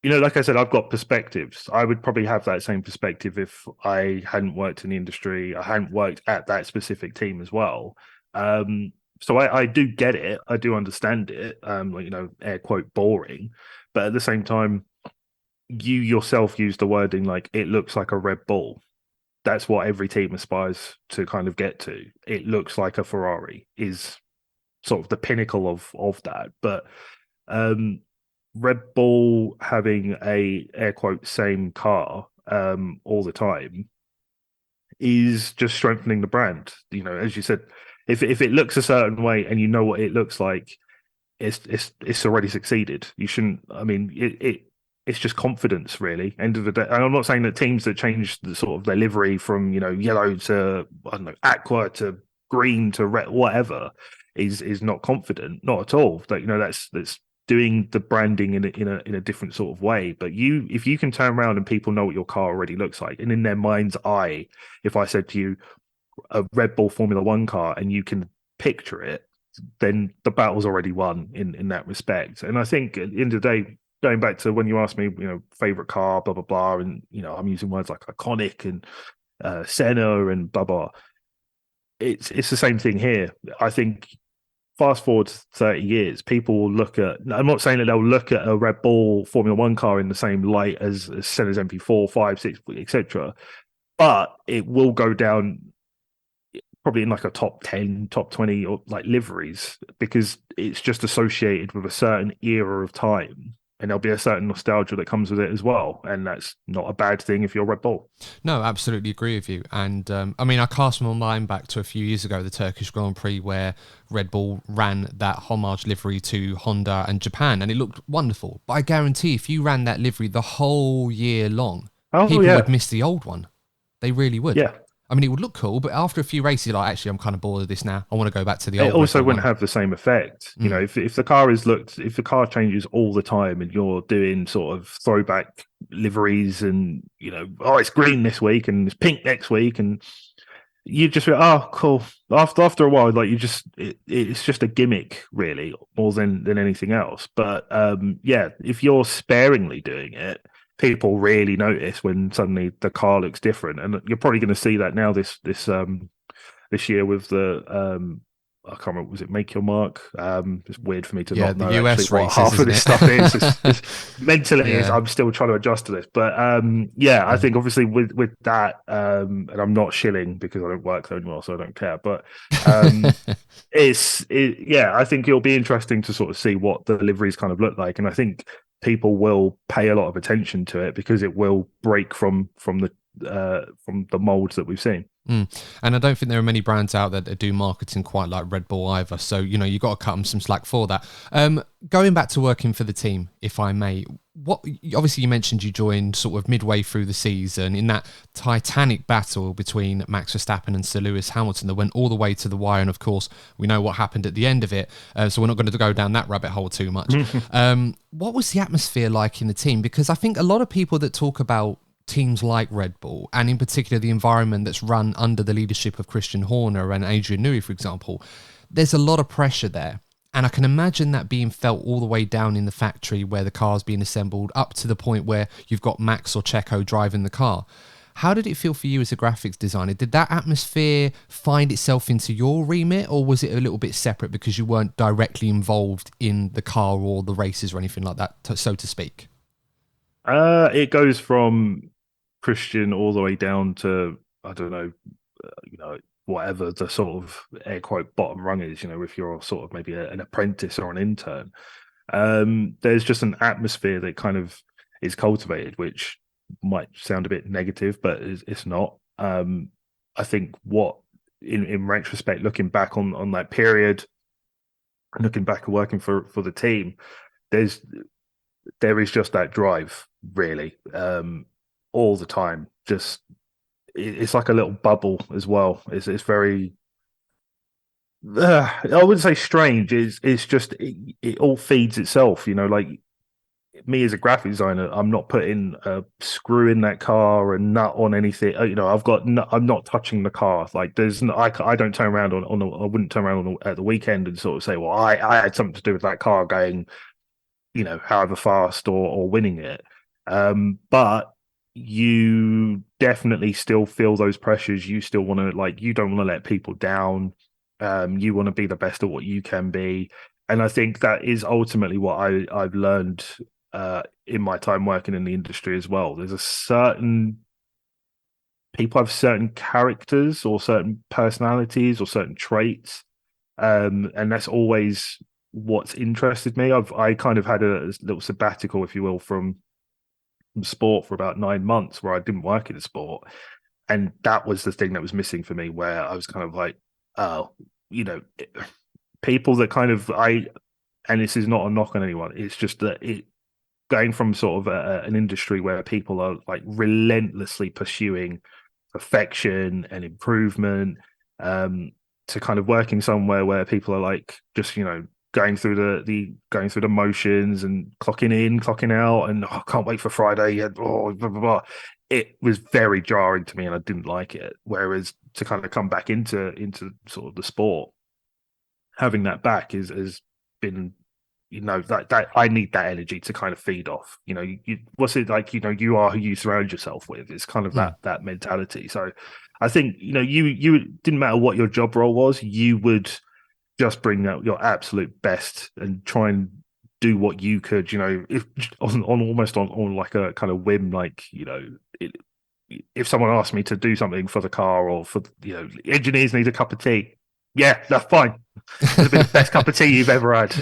like I said, I've got perspectives. I would probably have that same perspective if I hadn't worked in the industry. I hadn't worked at that specific team as well. So I do get it. I do understand it. Like, air quote boring, but at the same time, you yourself use the wording like it looks like a Red Bull. That's what every team aspires to kind of get to. It looks like a Ferrari is sort of the pinnacle of that. But um, Red Bull having a air quote same car all the time is just strengthening the brand. As you said, if it looks a certain way and you know what it looks like, it's already succeeded. You shouldn't. I mean, it's just confidence, really. End of the day, and I'm not saying that teams that change the sort of their livery from yellow to, I don't know, aqua to green to red, whatever, is not confident. Not at all. That that's doing the branding in a different sort of way. But if you can turn around and people know what your car already looks like, and in their mind's eye, if I said to you a Red Bull Formula One car and you can picture it, then the battle's already won in that respect. And I think at the end of the day, going back to when you asked me, favorite car, blah blah blah, and I'm using words like iconic and Senna and blah blah. It's the same thing here. I think fast forward 30 years, people will look at. I'm not saying that they'll look at a Red Bull Formula One car in the same light as Senna's MP4, 5, 6, etc. But it will go down probably in like a top 10, top 20 or like liveries because it's just associated with a certain era of time. And there'll be a certain nostalgia that comes with it as well. And that's not a bad thing if you're Red Bull. No, absolutely agree with you. And I mean, I cast my mind back to a few years ago, the Turkish Grand Prix, where Red Bull ran that homage livery to Honda and Japan, and it looked wonderful. But I guarantee if you ran that livery the whole year long, Oh, people would yeah. miss the old one. They really would. Yeah. I mean, it would look cool, but after a few races, you're like, actually, I'm kind of bored of this now. I want to go back to the It old Red also Bull wouldn't one. have the same effect. If the car changes all the time and you're doing sort of throwback liveries and, oh, it's green this week and it's pink next week and you just feel, oh, cool. After a while, like it's just a gimmick, really, more than anything else. But yeah, if you're sparingly doing it, people really notice when suddenly the car looks different, and you're probably going to see that now this year with the I can't remember, was it Make Your Mark? It's weird for me to Yeah, not the know US actually what races, half of isn't this it? stuff is. Mentally, Yeah. I'm still trying to adjust to this. But yeah, I think obviously with that, and I'm not shilling because I don't work there anymore, so I don't care. But yeah, I think it'll be interesting to sort of see what the deliveries kind of look like, and I think people will pay a lot of attention to it because it will break from the molds that we've seen. Mm. And I don't think there are many brands out there that do marketing quite like Red Bull either. So, you got to cut them some slack for that. Going back to working for the team, if I may, obviously you mentioned you joined sort of midway through the season in that titanic battle between Max Verstappen and Sir Lewis Hamilton that went all the way to the wire. And of course, we know what happened at the end of it. So we're not going to go down that rabbit hole too much. What was the atmosphere like in the team? Because I think a lot of people that talk about teams like Red Bull, and in particular the environment that's run under the leadership of Christian Horner and Adrian Newey, for example, there's a lot of pressure there. And I can imagine that being felt all the way down in the factory where the car's being assembled up to the point where you've got Max or Checo driving the car. How did it feel for you as a graphics designer? Did that atmosphere find itself into your remit, or was it a little bit separate because you weren't directly involved in the car or the races or anything like that, so to speak? It goes from Christian all the way down to, I don't know, whatever the sort of air quote bottom rung is. If you're sort of maybe an apprentice or an intern, there's just an atmosphere that kind of is cultivated, which might sound a bit negative, but it's not. I think what in retrospect, looking back on that period, looking back and working for the team, there's there is just that drive, really, all the time. Just it's like a little bubble as well. It's very. I wouldn't say strange. It's just it all feeds itself. Like me as a graphic designer, I'm not putting a screw in that car or a nut on anything. I've got no, I'm not touching the car. Like there's no, I don't turn around I wouldn't turn around at the weekend and sort of say, well, I had something to do with that car going, however fast or winning it. But you definitely still feel those pressures. You still want to like, you don't want to let people down. You want to be the best at what you can be. And I think that is ultimately what I've learned in my time working in the industry as well. There's a certain people have certain characters or certain personalities or certain traits, and that's always what's interested me. I kind of had a little sabbatical, if you will, from sport for about 9 months where I didn't work in the sport, and that was the thing that was missing for me, where I was kind of like, oh, you know, people that kind of and this is not a knock on anyone. It's just that it going from sort of an industry where people are like relentlessly pursuing perfection and improvement, um, to kind of working somewhere where people are like just going through the motions and clocking in, clocking out, and I can't wait for Friday. And, blah, blah, blah. It was very jarring to me, and I didn't like it. Whereas to kind of come back into sort of the sport, having that back is has been that I need that energy to kind of feed off. What's it like? You are who you surround yourself with. It's kind of Mm. that mentality. So I think you didn't matter what your job role was, you would just bring out your absolute best and try and do what you could. If on almost on like a kind of whim, like it, if someone asked me to do something for the car or for engineers need a cup of tea, yeah, that's fine. It'll be the best cup of tea you've ever had.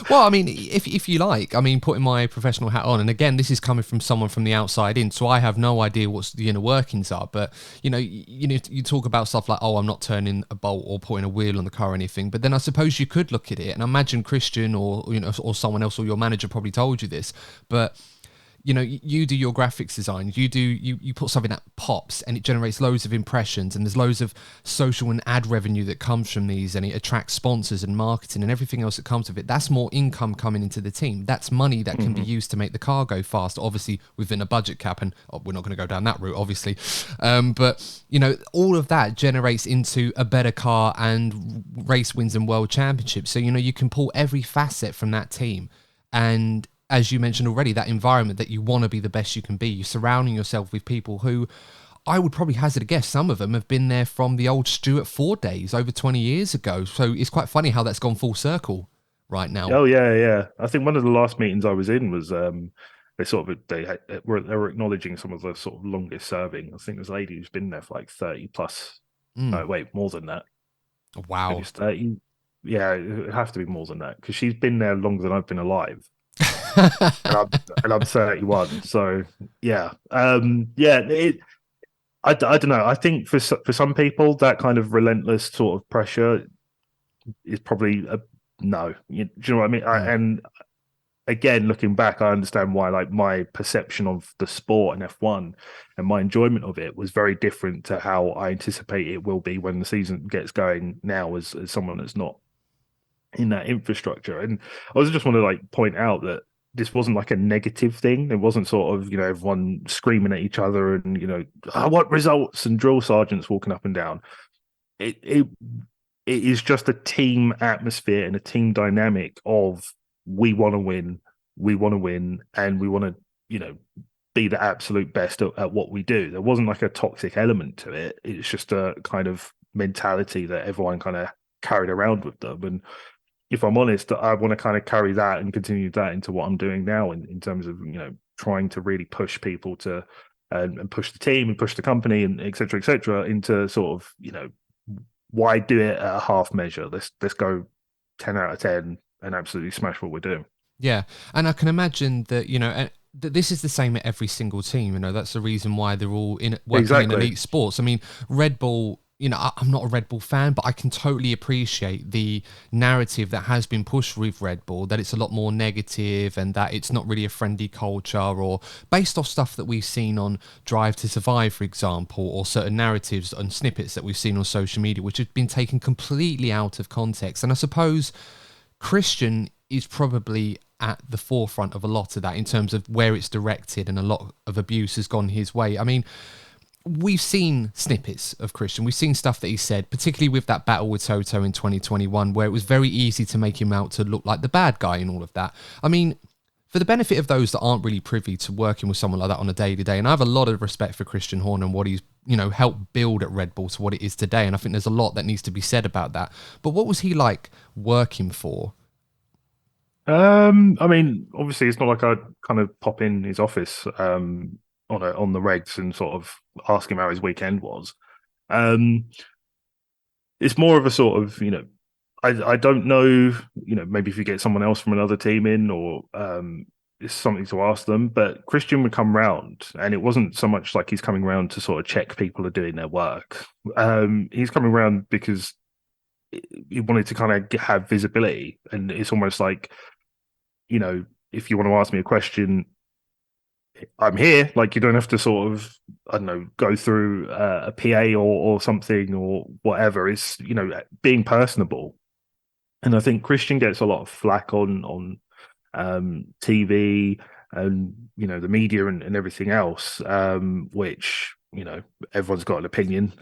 Well, I mean, if you like, I mean, putting my professional hat on, and again, this is coming from someone from the outside in, so I have no idea what the inner workings are. But you talk about stuff like, oh, I'm not turning a bolt or putting a wheel on the car or anything. But then I suppose you could look at it, and I imagine Christian or or someone else or your manager probably told you this, but you do your graphics design, you put something that pops and it generates loads of impressions, and there's loads of social and ad revenue that comes from these, and it attracts sponsors and marketing and everything else that comes with it. That's more income coming into the team. That's money that can be used to make the car go fast, obviously within a budget cap, and we're not going to go down that route, obviously. But all of that generates into a better car and race wins and world championships. So you can pull every facet from that team. And as you mentioned already, that environment that you want to be the best you can be. You're surrounding yourself with people who, I would probably hazard a guess, some of them have been there from the old Stuart Ford days over 20 years ago. So it's quite funny how that's gone full circle right now. Oh yeah, yeah. I think one of the last meetings I was in was they were acknowledging some of the sort of longest serving. I think there's a lady who's been there for like 30 plus. Mm. No, wait, more than that. Maybe Wow. it's 30. Yeah, it would have to be more than that because she's been there longer than I've been alive. And I'm 31. So yeah, yeah. I don't know. I think for some people that kind of relentless sort of pressure is probably a no. Do you know what I mean? Mm. And again, looking back, I understand why like my perception of the sport and F1 and my enjoyment of it was very different to how I anticipate it will be when the season gets going now as someone that's not in that infrastructure. And I was just want to like point out that this wasn't like a negative thing. It wasn't sort of, everyone screaming at each other and, I want results and drill sergeants walking up and down. It it is just a team atmosphere and a team dynamic of we want to win, and we want to, be the absolute best at what we do. There wasn't like a toxic element to it. It's just a kind of mentality that everyone kind of carried around with them. And if I'm honest, I want to kind of carry that and continue that into what I'm doing now in terms of, trying to really push people to and push the team and push the company and et cetera, into sort of, why do it at a half measure? Let's go 10 out of 10 and absolutely smash what we're doing. Yeah, and I can imagine that this is the same at every single team. That's the reason why they're all in working in Exactly. elite sports. I mean, Red Bull. I'm not a Red Bull fan, but I can totally appreciate the narrative that has been pushed with Red Bull, that it's a lot more negative and that it's not really a friendly culture, or based off stuff that we've seen on Drive to Survive, for example, or certain narratives and snippets that we've seen on social media, which have been taken completely out of context. And I suppose Christian is probably at the forefront of a lot of that in terms of where it's directed, and a lot of abuse has gone his way. I mean, we've seen snippets of Christian. We've seen stuff that he said, particularly with that battle with Toto in 2021, where it was very easy to make him out to look like the bad guy and all of that. I mean, for the benefit of those that aren't really privy to working with someone like that on a day-to-day, and I have a lot of respect for Christian Horner and what he's, helped build at Red Bull to what it is today, and I think there's a lot that needs to be said about that. But what was he like working for? I mean, obviously, it's not like I'd kind of pop in his office on the regs and sort of ask him how his weekend was. Um, it's more of a sort of, I don't know, maybe if you get someone else from another team in, or it's something to ask them. But Christian would come round, and it wasn't so much like he's coming round to sort of check people are doing their work. He's coming round because he wanted to kind of have visibility, and it's almost like, if you want to ask me a question, I'm here. Like, you don't have to sort of, I don't know, go through a PA or something or whatever. It's, being personable. And I think Christian gets a lot of flack on TV and, the media and everything else, which, everyone's got an opinion.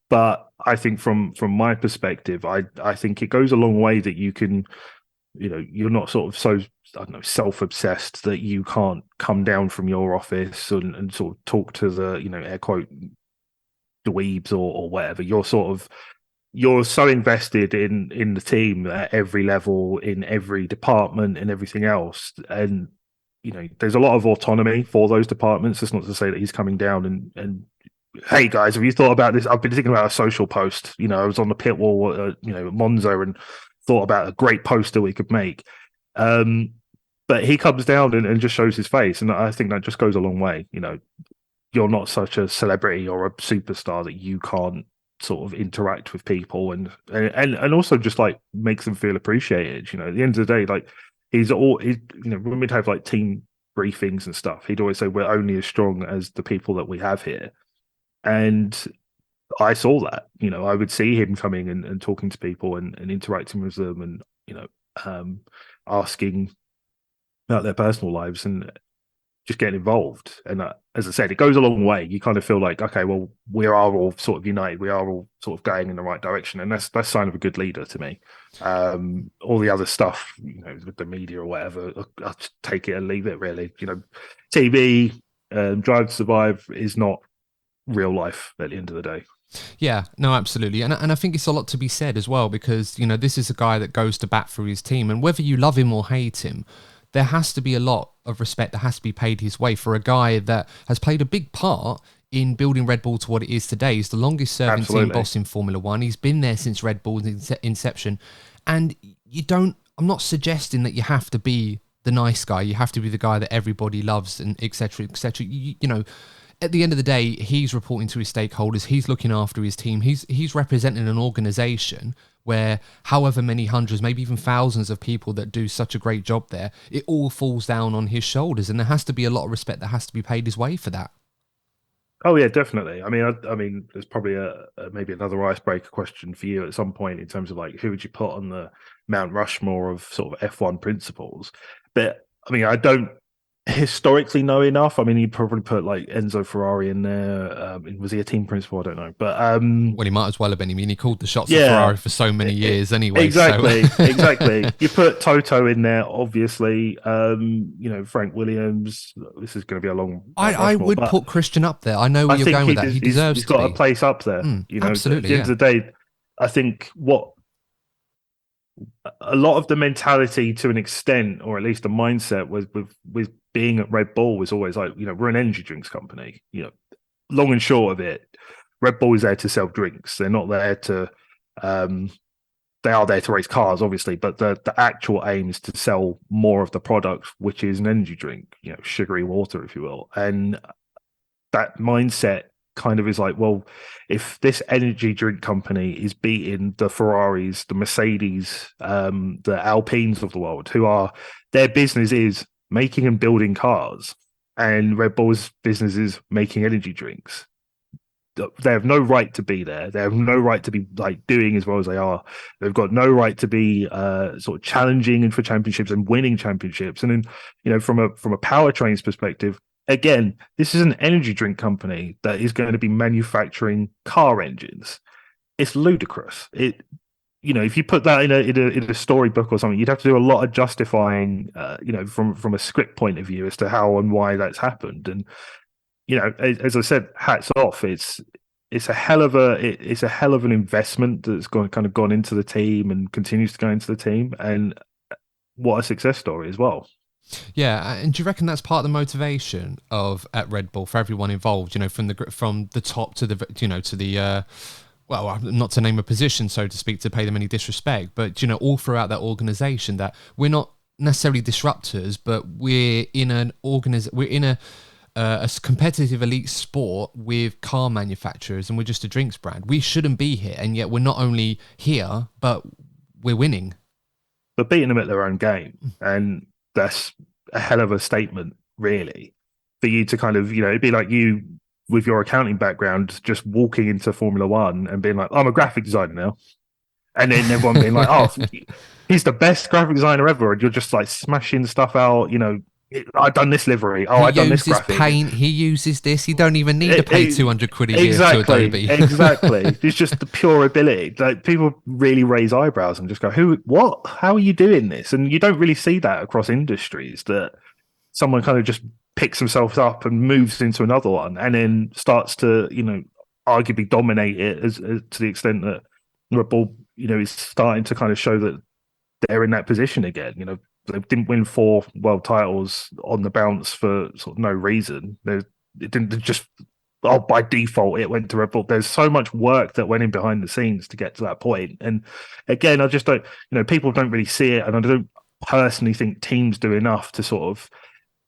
But I think from my perspective, I think it goes a long way that you can, you're not sort of so, I don't know, self-obsessed that you can't come down from your office and sort of talk to the, air quote, dweebs or whatever. You're so invested in the team at every level, in every department and everything else. And, there's a lot of autonomy for those departments. It's not to say that he's coming down and hey guys, have you thought about this? I've been thinking about a social post. I was on the pit wall, Monza, and thought about a great poster we could make. But he comes down and just shows his face, and I think that just goes a long way. You're not such a celebrity or a superstar that you can't sort of interact with people and also just like makes them feel appreciated. At the end of the day, like when we'd have like team briefings and stuff, he'd always say we're only as strong as the people that we have here. And I saw that, I would see him coming and talking to people and interacting with them and, asking about their personal lives and just getting involved. And as I said, it goes a long way. You kind of feel like, okay, well, we are all sort of united. We are all sort of going in the right direction. And that's sign of a good leader to me. All the other stuff, with the media or whatever, I'll just take it and leave it, really. TV, Drive to Survive is not real life at the end of the day. Yeah, no, absolutely. And I think it's a lot to be said as well, because, this is a guy that goes to bat for his team. And whether you love him or hate him, there has to be a lot of respect that has to be paid his way for a guy that has played a big part in building Red Bull to what it is today. He's the longest serving team boss in Formula One. He's been there since Red Bull's inception. And I'm not suggesting that you have to be the nice guy. You have to be the guy that everybody loves and et cetera, et cetera. At the end of the day, he's reporting to his stakeholders. He's looking after his team. He's representing an organization where however many hundreds, maybe even thousands of people that do such a great job there, it all falls down on his shoulders. And there has to be a lot of respect that has to be paid his way for that. Oh yeah, definitely. I mean, there's probably maybe another icebreaker question for you at some point in terms of like who would you put on the Mount Rushmore of sort of F1 principles. But I mean, I don't historically know enough. I mean, you'd probably put like Enzo Ferrari in there. Was he a team principal? I don't know, but well, he might as well have been. I mean, he called the shots yeah, of Ferrari for so many years anyway. Exactly, so. exactly. You put Toto in there, obviously. Frank Williams. This is going to be a long. I would put Christian up there. I know where you're going with that. He deserves he's got a place up there. Absolutely. At the end of the day, I think what a lot of the mentality, to an extent, or at least the mindset, was with being at Red Bull was always like, we're an energy drinks company. Long and short of it, Red Bull is there to sell drinks. They're not there to. They are there to race cars, obviously, but the actual aim is to sell more of the product, which is an energy drink, sugary water, if you will. And that mindset kind of is like, well, if this energy drink company is beating the Ferraris, the Mercedes, the Alpines of the world, who are their business is making and building cars, and Red Bull's business is making energy drinks. They have no right to be there. They have no right to be like doing as well as they are. They've got no right to be sort of challenging for championships and winning championships. And then, from a powertrains perspective, again, this is an energy drink company that is going to be manufacturing car engines. It's ludicrous. If you put that in a storybook or something, you'd have to do a lot of justifying, from a script point of view as to how and why that's happened. And as I said, hats off. It's a hell of an investment that's gone into the team and continues to go into the team, and what a success story as well. Yeah, and do you reckon that's part of the motivation at Red Bull for everyone involved? From the top to the to the well, not to name a position, so to speak, to pay them any disrespect, but all throughout that organisation, that we're not necessarily disruptors, but we're in a competitive elite sport with car manufacturers, and we're just a drinks brand. We shouldn't be here, and yet we're not only here, but we're winning. But beating them at their own game, and that's a hell of a statement, really, for you to kind of, it'd be like you with your accounting background just walking into Formula One and being like, I'm a graphic designer now. And then everyone being like, oh, he's the best graphic designer ever. And you're just like smashing stuff out, I've done this livery. Oh, I've done this graphic. Paint. He uses this. He don't even need to pay 200 quid a year to Adobe. Exactly. It's just the pure ability. Like, people really raise eyebrows and just go, what? How are you doing this? And you don't really see that across industries, that someone kind of just picks themselves up and moves into another one and then starts to, arguably dominate it as to the extent that Red Bull, is starting to kind of show that they're in that position again. They didn't win 4 world titles on the bounce for sort of no reason. It didn't just, by default, it went to Red Bull. There's so much work that went in behind the scenes to get to that point. And again, I just don't, people don't really see it. And I don't personally think teams do enough to sort of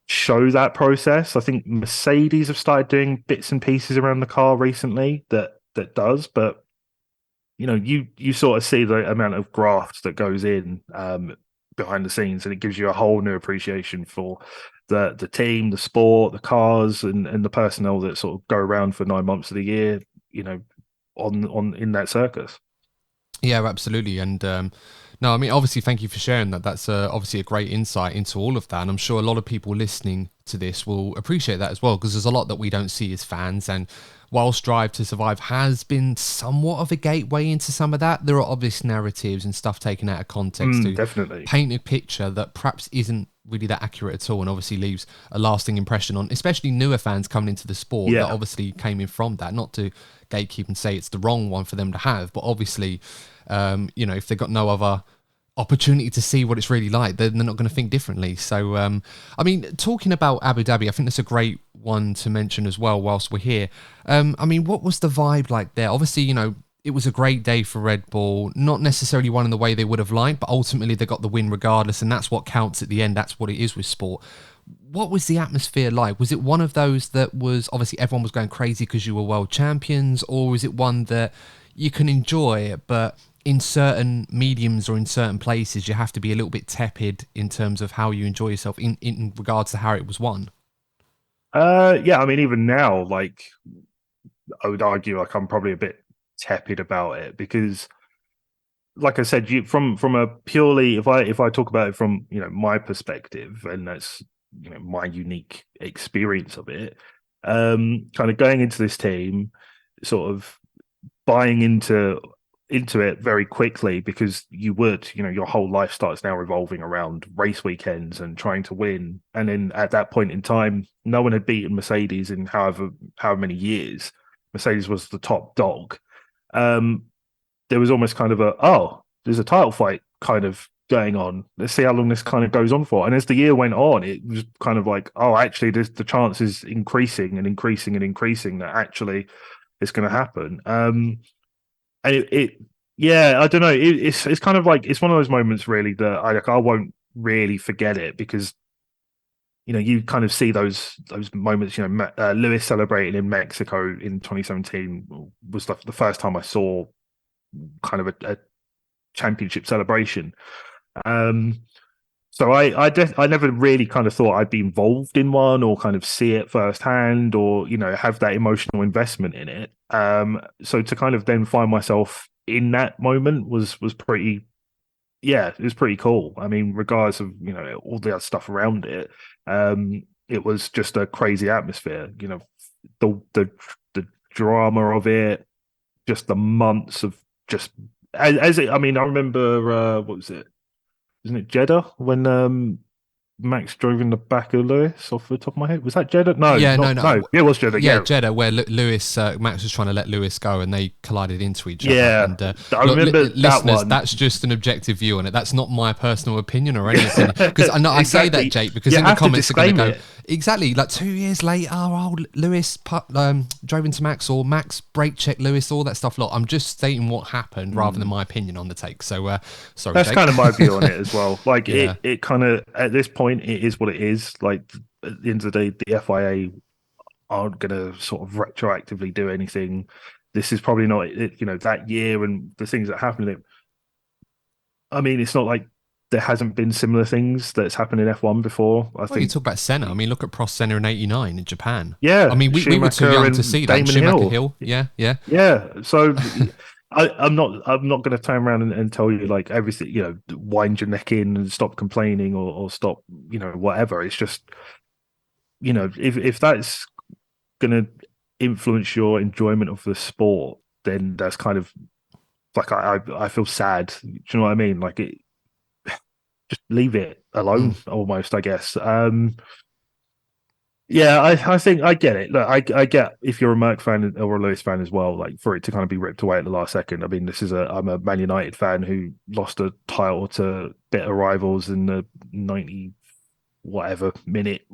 show that process. I think Mercedes have started doing bits and pieces around the car recently that does, but you sort of see the amount of graft that goes in behind the scenes, and it gives you a whole new appreciation for the team, the sport, the cars, and the personnel that sort of go around for 9 months of the year, on in that circus. Yeah, absolutely. And no, I mean, obviously, thank you for sharing that. That's obviously a great insight into all of that. And I'm sure a lot of people listening to this will appreciate that as well, because there's a lot that we don't see as fans. And whilst Drive to Survive has been somewhat of a gateway into some of that, there are obvious narratives and stuff taken out of context to definitely paint a picture that perhaps isn't really that accurate at all, and obviously leaves a lasting impression on especially newer fans coming into the sport that obviously came in from that. Not to gatekeep and say it's the wrong one for them to have, but obviously if they've got no other opportunity to see what it's really like, then they're not going to think differently. So I mean, talking about Abu Dhabi, I think that's a great one to mention as well whilst we're here. I mean, what was the vibe like there? Obviously, it was a great day for Red Bull, not necessarily one in the way they would have liked, but ultimately they got the win regardless, and that's what counts at the end. That's what it is with sport. What was the atmosphere like? Was it one of those that was, obviously everyone was going crazy because you were world champions, or was it one that you can enjoy, but in certain mediums or in certain places you have to be a little bit tepid in terms of how you enjoy yourself in regards to how it was won? Yeah, I mean, even now, like, I would argue like I'm probably a bit tepid about it, because like I said, from a purely, if I talk about it from my perspective, and that's my unique experience of it, kind of going into this team, sort of buying into it very quickly, because your whole life starts now revolving around race weekends and trying to win. And then at that point in time, no one had beaten Mercedes in however many years. Mercedes was the top dog. There was almost kind of there's a title fight kind of going on. Let's see how long this kind of goes on for. And as the year went on, it was kind of like, actually, the chance is increasing and increasing and increasing that actually it's going to happen. And yeah, I don't know. It's kind of like, it's one of those moments really that I won't really forget it, because you kind of see those moments. Lewis celebrating in Mexico in 2017 was the first time I saw kind of a championship celebration. So I never really kind of thought I'd be involved in one or kind of see it firsthand or have that emotional investment in it. So to kind of then find myself in that moment was pretty, yeah, it was pretty cool. I mean, regardless of all the other stuff around it, it was just a crazy atmosphere. The drama of it, just the months of just as it. I mean, I remember what was it? Isn't it Jeddah when Max drove in the back of Lewis off the top of my head? Was that Jeddah? No, Yeah, no. It was Jeddah. Yeah, Yeah, Jeddah, where Max was trying to let Lewis go, and they collided into each other. yeah. And I remember that listeners, one. that's just an objective view on it. That's not my personal opinion or any opinion. Because I know I say that, Exactly. Jake, because You in the have to comments are going to go disclaim it. exactly like 2 years later. Oh, Lewis drove into Max, or Max brake checked Lewis, all that stuff. Look, I'm just stating what happened rather than my opinion on the take. So, sorry, That's Jake. kind of my view on it as well. Like Yeah. it kind of at this point it is what it is. Like at the end of the day, the FIA aren't going to sort of retroactively do anything. This is probably not that year and the things that happened. I mean, it's not like there hasn't been similar things that's happened in F1 before. I Well, you think, talk about Senna. I mean, look at Prost Senna in '89 in Japan. I yeah, mean, we were too Schumacher young to and see that. And Damon Schumacher Hill. Hill, yeah. Yeah, so I'm not going to turn around and tell you like everything, wind your neck in and stop complaining or stop, whatever. It's just, if that's going to influence your enjoyment of the sport, then that's kind of like I feel sad. Do you know what I mean? Like it, just leave it alone, almost. I guess. Yeah, I think I get it. Look, I get if you're a Merck fan or a Lewis fan as well, like for it to kind of be ripped away at the last second. I mean, I'm a Man United fan who lost a title to bitter rivals in the 90 whatever minute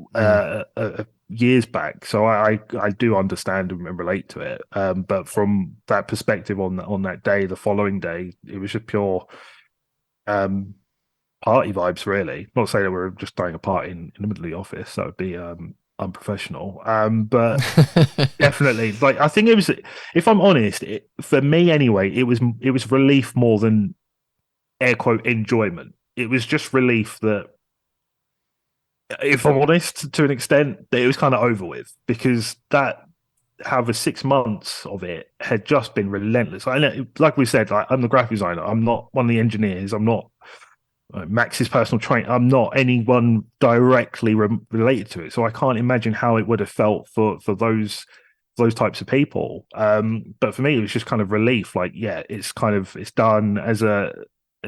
years back. So I do understand and relate to it. But from that perspective on that day, the following day, it was just pure party vibes, really. Not saying that we're just throwing a party in the middle of the office. That would be unprofessional. But definitely, like I think it was. If I'm honest, for me anyway, it was relief more than air quote enjoyment. It was just relief that, if I'm honest, to an extent, that it was kind of over with because that. However, 6 months of it had just been relentless. Like we said, I'm the graphic designer. I'm not one of the engineers. I'm not Max's personal trainer. I'm not anyone directly related to it, so I can't imagine how it would have felt for those types of people. But for me, it was just kind of relief. Like, yeah, it's done. As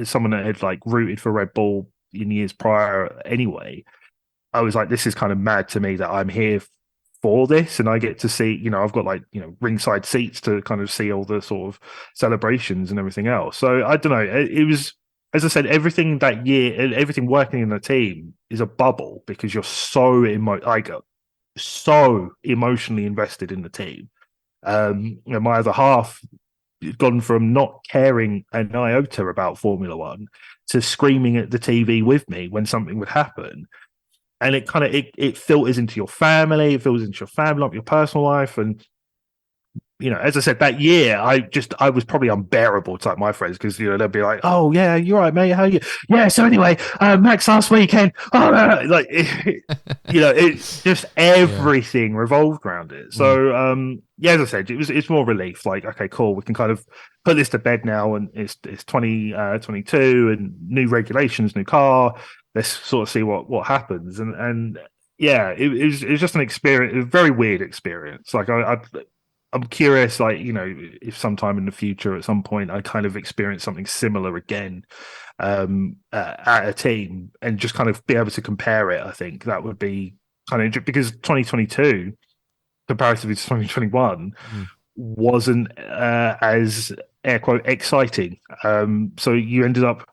someone that had like rooted for Red Bull in years prior, anyway, I was like, this is kind of mad to me that I'm here for this and I get to see. I've got like ringside seats to kind of see all the sort of celebrations and everything else. So I don't know. It was. As I said, everything that year, everything working in the team is a bubble because you're so emotionally invested in the team. My other half gone from not caring an iota about Formula One to screaming at the TV with me when something would happen. And it kind of it filters into your family, it filters into your family life, your personal life, and as I said, that year, I was probably unbearable to like my friends because they'll be like, "Oh yeah, you're right, mate. How are you? Yeah. So anyway, Max last weekend, oh no, like it's just Yeah. everything revolved around it. So yeah, as I said, it's more relief. Like, okay, cool, we can kind of put this to bed now, and it's 2022 and new regulations, new car. Let's sort of see what happens, and yeah, it was just an experience, a very weird experience. Like I'm curious, like, if sometime in the future, at some point, I kind of experience something similar again at a team and just kind of be able to compare it. I think that would be kind of because 2022, comparatively to 2021, wasn't as air quote exciting. So you ended up,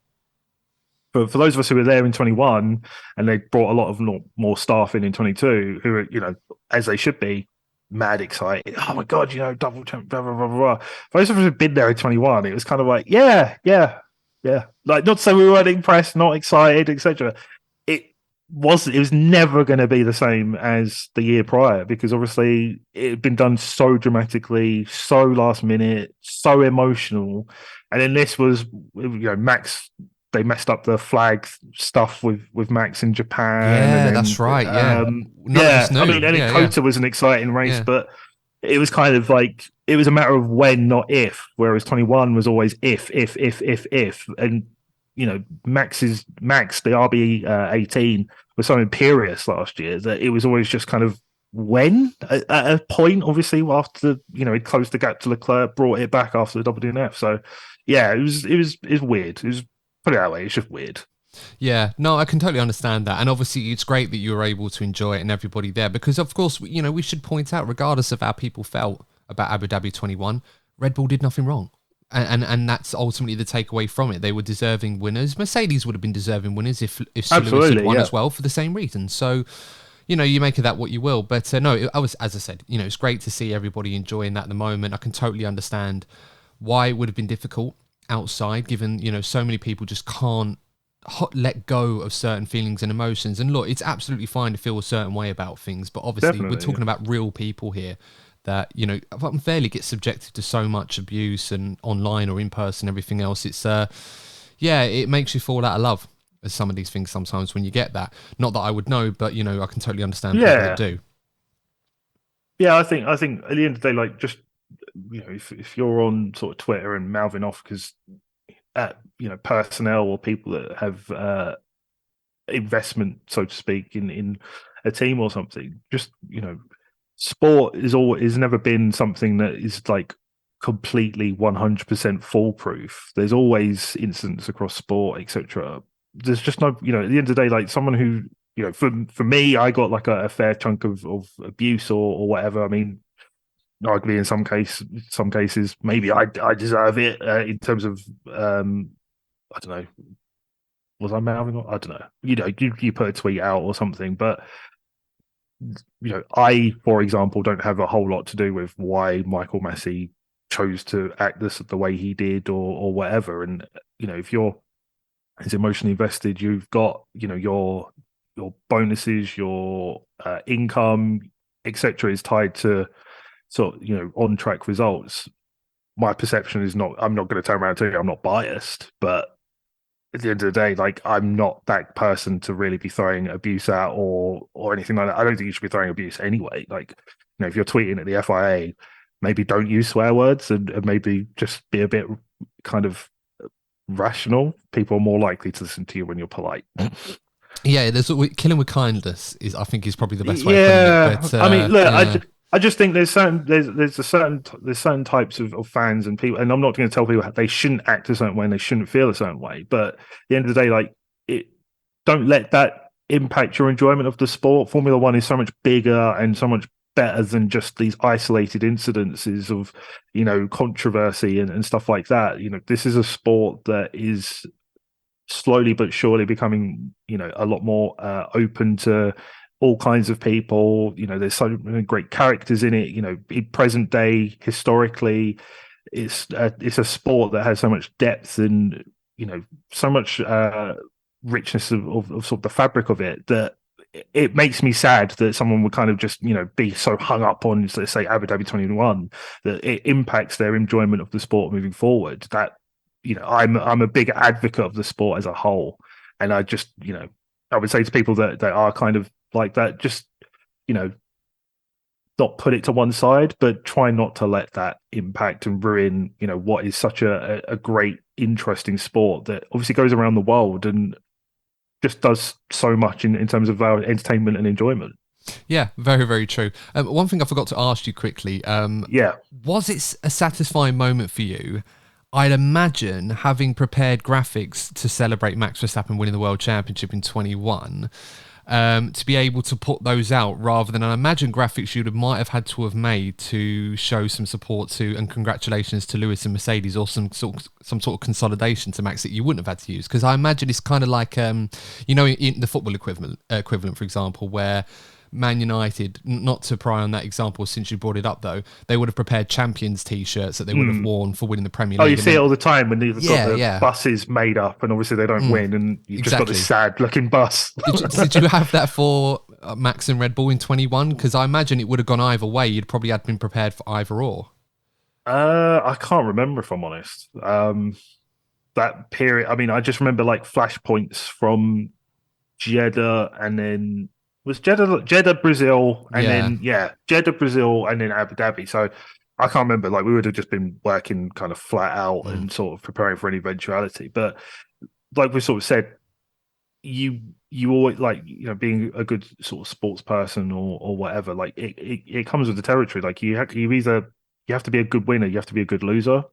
for those of us who were there in 21 and they brought a lot of more staff in 22 who are, as they should be, mad excited. Oh my God, double jump, blah, blah, blah, blah. For those of us who've been there in 21, it was kind of like, yeah. Like, not to say we weren't impressed, not excited, etc. It it was never going to be the same as the year prior, because obviously it had been done so dramatically, so last minute, so emotional. And then this was, Max, they messed up the flag stuff with Max in Japan. And Yeah, then that's right. Yeah, none of us I knew. mean, and then Yeah, yeah, Kota was an exciting race, yeah. but it was kind of like, it was a matter of when, not if, whereas 21 was always if. And Max, the RB 18 was so imperious last year that it was always just kind of when, at a point, obviously after he'd closed the gap to Leclerc, brought it back after the double DNF. So yeah, it was weird. It was, put it that way, it's just weird. Yeah, no, I can totally understand that. And obviously, it's great that you were able to enjoy it and everybody there because, of course, we should point out, regardless of how people felt about Abu Dhabi 21, Red Bull did nothing wrong. And that's ultimately the takeaway from it. They were deserving winners. Mercedes would have been deserving winners if Sir Lewis had won as well for the same reason. So, you make of that what you will. But no, as I said, it's great to see everybody enjoying that at the moment. I can totally understand why it would have been difficult outside, given, so many people just can't let go of certain feelings and emotions. And look, it's absolutely fine to feel a certain way about things, but obviously we're talking about real people here that unfairly get subjected to so much abuse and online or in person, everything else. It's it makes you fall out of love with some of these things sometimes when you get that. Not that I would know, but I can totally understand people that do. Yeah, I think at the end of the day, like, just if you're on sort of Twitter and mouthing off because personnel or people that have investment, so to speak, in a team or something, just sport is never been something that is like completely 100% foolproof. There's always incidents across sport, etc. There's just no, at the end of the day, like, someone who, for me, I got like a fair chunk of abuse or whatever. I mean, arguably in some cases, maybe I deserve it, in terms of, I don't know, was I mouthing on? I don't know. You put a tweet out or something, but I, for example, don't have a whole lot to do with why Michael Massey chose to act the way he did or whatever. And if you're as emotionally invested, you've got your bonuses, your income, etc., is tied to sort of on track results. My perception is not. I'm not going to turn around and tell you I'm not biased, but at the end of the day, like, I'm not that person to really be throwing abuse out or anything like that. I don't think you should be throwing abuse anyway. Like, if you're tweeting at the FIA, maybe don't use swear words and maybe just be a bit kind of rational. People are more likely to listen to you when you're polite. Yeah, killing with kindness I think is probably the best way of putting it. But I mean, look, yeah. I just think there's certain types of fans and people, and I'm not going to tell people they shouldn't act a certain way and they shouldn't feel a certain way. But at the end of the day, like, don't let that impact your enjoyment of the sport. Formula One is so much bigger and so much better than just these isolated incidences of controversy and stuff like that. This is a sport that is slowly but surely becoming a lot more open to all kinds of people. There's so many great characters in it. In present day, historically, it's a sport that has so much depth and so much richness of sort of the fabric of it, that it makes me sad that someone would kind of just be so hung up on, let's say, Abu Dhabi 21, that it impacts their enjoyment of the sport moving forward. That I'm a big advocate of the sport as a whole, and I just I would say to people that are kind of like that, just not put it to one side, but try not to let that impact and ruin what is such a great, interesting sport that obviously goes around the world and just does so much in terms of our entertainment and enjoyment. Yeah, very, very true. One thing I forgot to ask you quickly. Was it a satisfying moment for you? I'd imagine, having prepared graphics to celebrate Max Verstappen winning the World Championship in 21, to be able to put those out rather than, I imagine, graphics you might have had to have made to show some support to and congratulations to Lewis and Mercedes, or some sort of consolidation to Max that you wouldn't have had to use. Because I imagine it's kind of like in the football equivalent, for example, where Man United, not to pry on that example since you brought it up though, they would have prepared champions t-shirts that they would have worn for winning the Premier Oh, League. you And see it then, all the time when they've got yeah, the yeah, buses made up, and obviously they don't win, and you've just got this exactly. sad-looking bus. Did you have that for Max and Red Bull in 21? Because I imagine it would have gone either way. You'd probably had been prepared for either or. I can't remember if I'm honest. That period. I mean, I just remember like flashpoints from Jeddah, and then was Jeddah, Brazil, and Yeah. then Jeddah, Brazil, and then Abu Dhabi. So I can't remember. Like we would have just been working kind of flat out and sort of preparing for any eventuality. But like we sort of said, you always like being a good sort of sports person or whatever. Like it comes with the territory. Like you have to be a good winner, you have to be a good loser.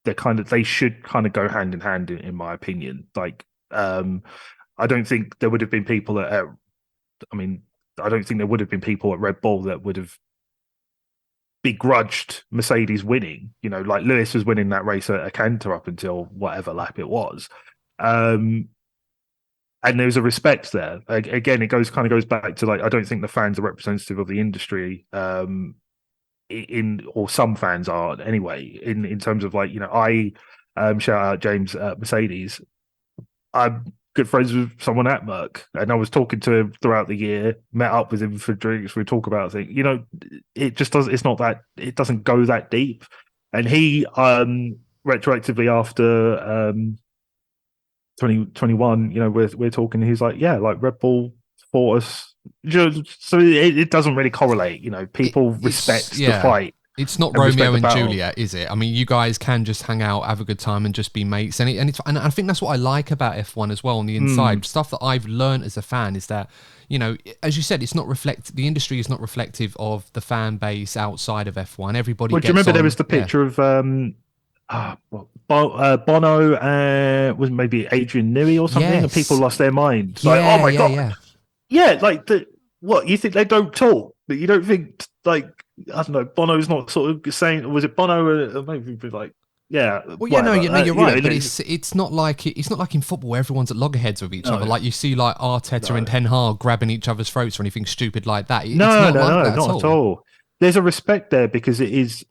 They should kind of go hand in hand in my opinion. Like I don't think there would have been people I mean, I don't think there would have been people at Red Bull that would have begrudged Mercedes winning. Like Lewis was winning that race at Canter up until whatever lap it was. And there's a respect there. Again, it goes back to like I don't think the fans are representative of the industry. Or some fans are anyway. In terms of like I shout out James at Mercedes. I'm good friends with someone at Merck, and I was talking to him throughout the year. Met up with him for drinks. We talk about things. It just doesn't. It's not that. It doesn't go that deep. And he retroactively after 2021, we're talking. He's like, yeah, like Red Bull fought us. So it doesn't really correlate. People respect the fight. It's not Romeo and Juliet, is it? I mean, you guys can just hang out, have a good time, and just be mates. And I think that's what I like about F1 as well on the inside. Stuff that I've learned as a fan is that, as you said, it's not the industry is not reflective of the fan base outside of F1. Everybody. Well, do you remember there was the picture of Bono was maybe Adrian Newey or something, and people lost their minds. Like, oh my god, like what you think they don't talk? That you don't think like I don't know. Bono's not sort of saying. Was it Bono? Maybe like yeah. Well, yeah, you're right. But it's not like in football where everyone's at loggerheads with each other. Like you see like Arteta and Ten Hag grabbing each other's throats or anything stupid like that. Not at all. There's a respect there because it's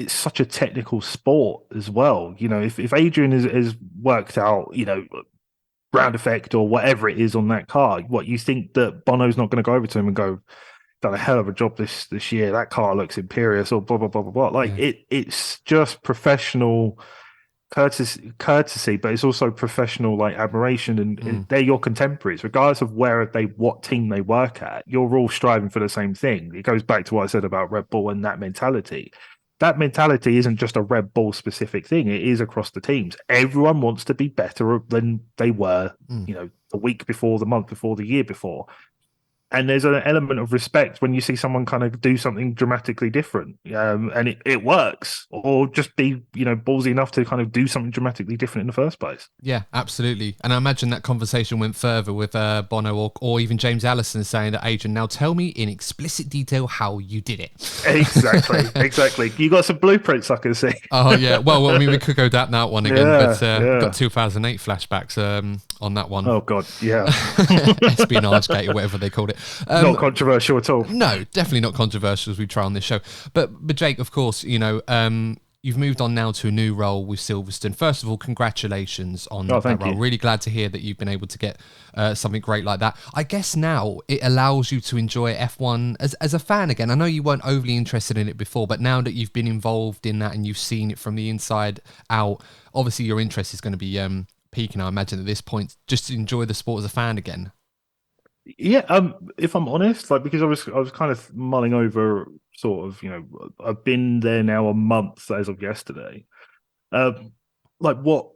such a technical sport as well. If Adrian has worked out, ground effect or whatever it is on that car, what you think that Bono's not going to go over to him and go, done a hell of a job this year. That car looks imperious or blah blah blah blah blah. Like it's just professional courtesy, but it's also professional like admiration, and they're your contemporaries, regardless of what team they work at. You're all striving for the same thing. It goes back to what I said about Red Bull and that mentality. That mentality isn't just a Red Bull specific thing. It is across the teams. Everyone wants to be better than they were, the week before, the month before, the year before. And there's an element of respect when you see someone kind of do something dramatically different, and it works, or just be ballsy enough to kind of do something dramatically different in the first place. Yeah, absolutely. And I imagine that conversation went further with Bono or even James Allison saying that, Adrian, now tell me in explicit detail how you did it. Exactly. You got some blueprints I can see. Oh yeah. Well, I mean, we could go down that one again, but got 2008 flashbacks on that one. Oh god, yeah. Espionage gate or whatever they called it. Not controversial at all. No, definitely not controversial as we try on this show. But Jake, of course, you've moved on now to a new role with Silverstone. First of all, congratulations on that role. Really glad to hear that you've been able to get something great like that. I guess now it allows you to enjoy F1 as a fan again. I know you weren't overly interested in it before, but now that you've been involved in that and you've seen it from the inside out, obviously your interest is going to be peaking, I imagine, at this point. Just to enjoy the sport as a fan again. Yeah, if I'm honest, like because I was kind of mulling over sort of, I've been there now a month as of yesterday. Like what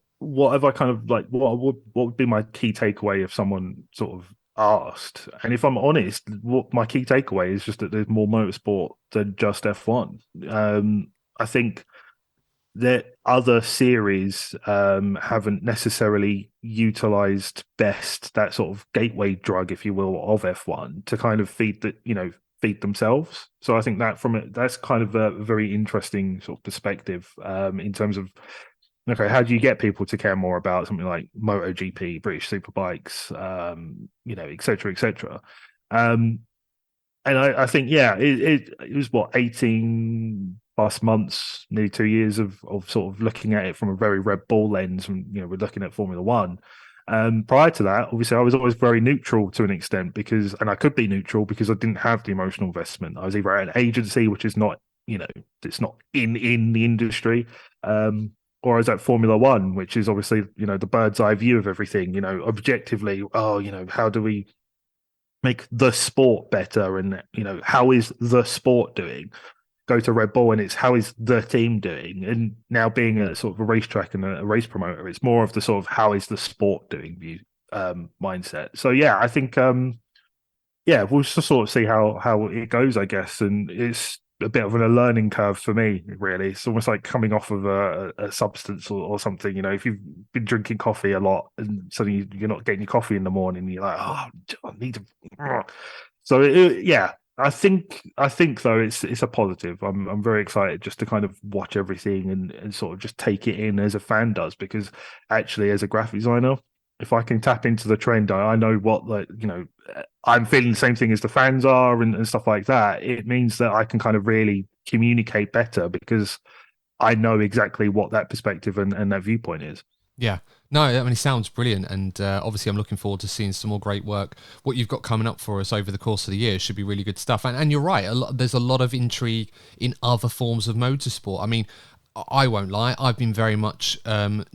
have I kind of like what would be my key takeaway if someone sort of asked? And if I'm honest, what my key takeaway is just that there's more motorsport than just F1. I think that other series haven't necessarily utilized best that sort of gateway drug, if you will, of F1 to kind of feed themselves. So I think that's kind of a very interesting sort of perspective in terms of, okay, how do you get people to care more about something like MotoGP, British Superbikes, et cetera, et cetera. Um, and I think, yeah, it was what, 18 plus months, nearly 2 years of sort of looking at it from a very Red Bull lens. And, we're looking at Formula One. Prior to that, obviously, I was always very neutral to an extent and I could be neutral because I didn't have the emotional investment. I was either at an agency, which is not, it's not in the industry, or I was at Formula One, which is obviously, the bird's eye view of everything, objectively. Oh, how do we make the sport better? And, how is the sport doing? Go to Red Bull and it's how is the team doing? And now being a sort of a racetrack and a race promoter, it's more of the sort of how is the sport doing view mindset. So yeah, I think yeah, we'll just sort of see how it goes, I guess. And it's a bit of a learning curve for me, really. It's almost like coming off of a substance or something. If you've been drinking coffee a lot and suddenly you're not getting your coffee in the morning, you're like, oh, I need to. So yeah, I think though it's a positive. I'm very excited just to kind of watch everything and sort of just take it in as a fan does, because actually as a graphic designer, if I can tap into the trend, I know what, like, I'm feeling the same thing as the fans are and stuff like that. It means that I can kind of really communicate better because I know exactly what that perspective and that viewpoint is. Yeah. No, I mean, it sounds brilliant. And obviously, I'm looking forward to seeing some more great work. What you've got coming up for us over the course of the year should be really good stuff. And you're right, there's a lot of intrigue in other forms of motorsport. I mean, I won't lie, I've been very much, not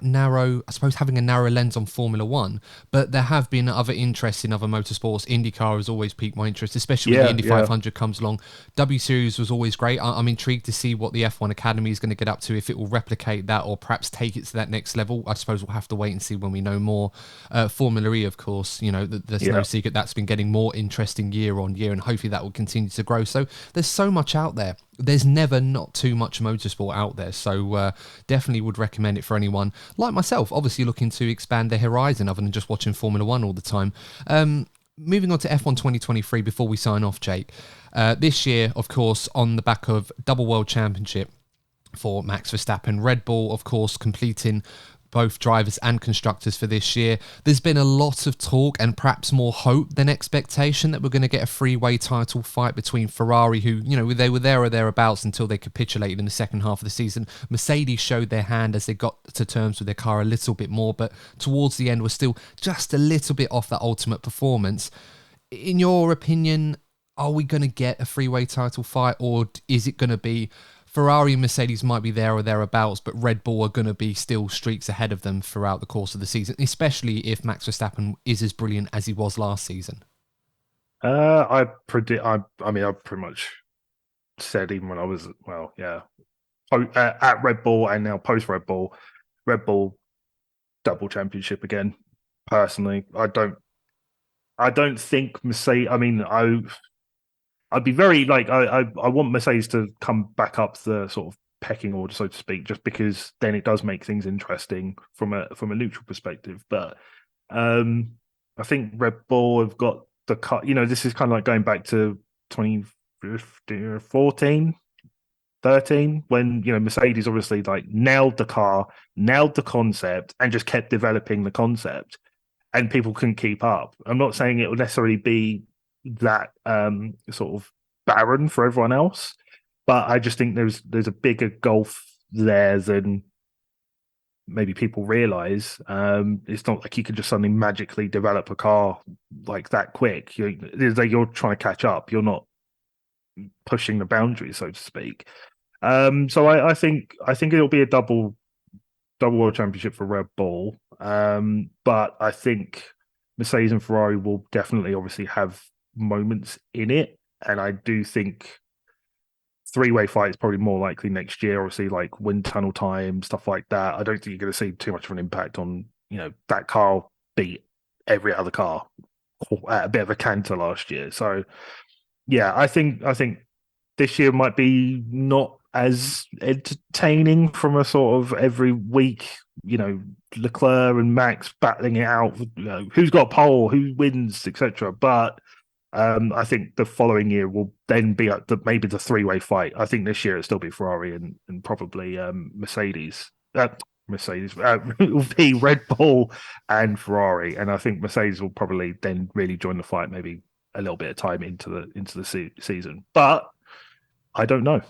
narrow, I suppose having a narrow lens on Formula One, but there have been other interests in other motorsports. IndyCar has always piqued my interest, especially when the Yeah, Indy yeah. 500 comes along. W Series was always great. I'm intrigued to see what the F1 Academy is going to get up to, if it will replicate that or perhaps take it to that next level. I suppose we'll have to wait and see when we know more. Formula E, of course, there's no Yeah. secret that's been getting more interesting year on year, and hopefully that will continue to grow. So there's so much out there. There's never not too much motorsport out there, so definitely would recommend it for anyone like myself, obviously looking to expand their horizon other than just watching Formula One all the time. Moving on to F1 2023 before we sign off, Jake. This year, of course, on the back of double world championship for Max Verstappen, Red Bull, of course, completing both drivers and constructors for this year. There's been a lot of talk and perhaps more hope than expectation that we're going to get a three-way title fight between Ferrari, who, they were there or thereabouts until they capitulated in the second half of the season. Mercedes showed their hand as they got to terms with their car a little bit more, but towards the end were still just a little bit off that ultimate performance. In your opinion, are we going to get a three-way title fight, or is it going to be Ferrari and Mercedes might be there or thereabouts, but Red Bull are going to be still streaks ahead of them throughout the course of the season, especially if Max Verstappen is as brilliant as he was last season? I predict. I mean, I pretty much said even when I was, well, yeah, at Red Bull and now post Red Bull double championship again. Personally, I don't think Mercedes. I mean, I'd be very like I want Mercedes to come back up the sort of pecking order, so to speak, just because then it does make things interesting from a neutral perspective. But um, I think Red Bull have got the cut. This is kind of like going back to 2014, 13, when Mercedes obviously like nailed the car, nailed the concept, and just kept developing the concept, and people couldn't keep up. I'm not saying it will necessarily be that sort of barren for everyone else, but I just think there's a bigger gulf there than maybe people realize. It's not like you can just suddenly magically develop a car like that quick. You're trying to catch up. You're not pushing the boundaries, so to speak. So I think it'll be a double world championship for Red Bull. But I think Mercedes and Ferrari will definitely obviously have moments in it. And I do think three-way fight is probably more likely next year, obviously, like wind tunnel time, stuff like that. I don't think you're going to see too much of an impact on, that car beat every other car at a bit of a canter last year. So yeah, I think this year might be not as entertaining from a sort of every week, Leclerc and Max battling it out, who's got pole, who wins, etc. But I think the following year will then be maybe the three-way fight. I think this year it'll still be Ferrari and probably Mercedes. Mercedes. It will be Red Bull and Ferrari, and I think Mercedes will probably then really join the fight, maybe a little bit of time into the season. But I don't know.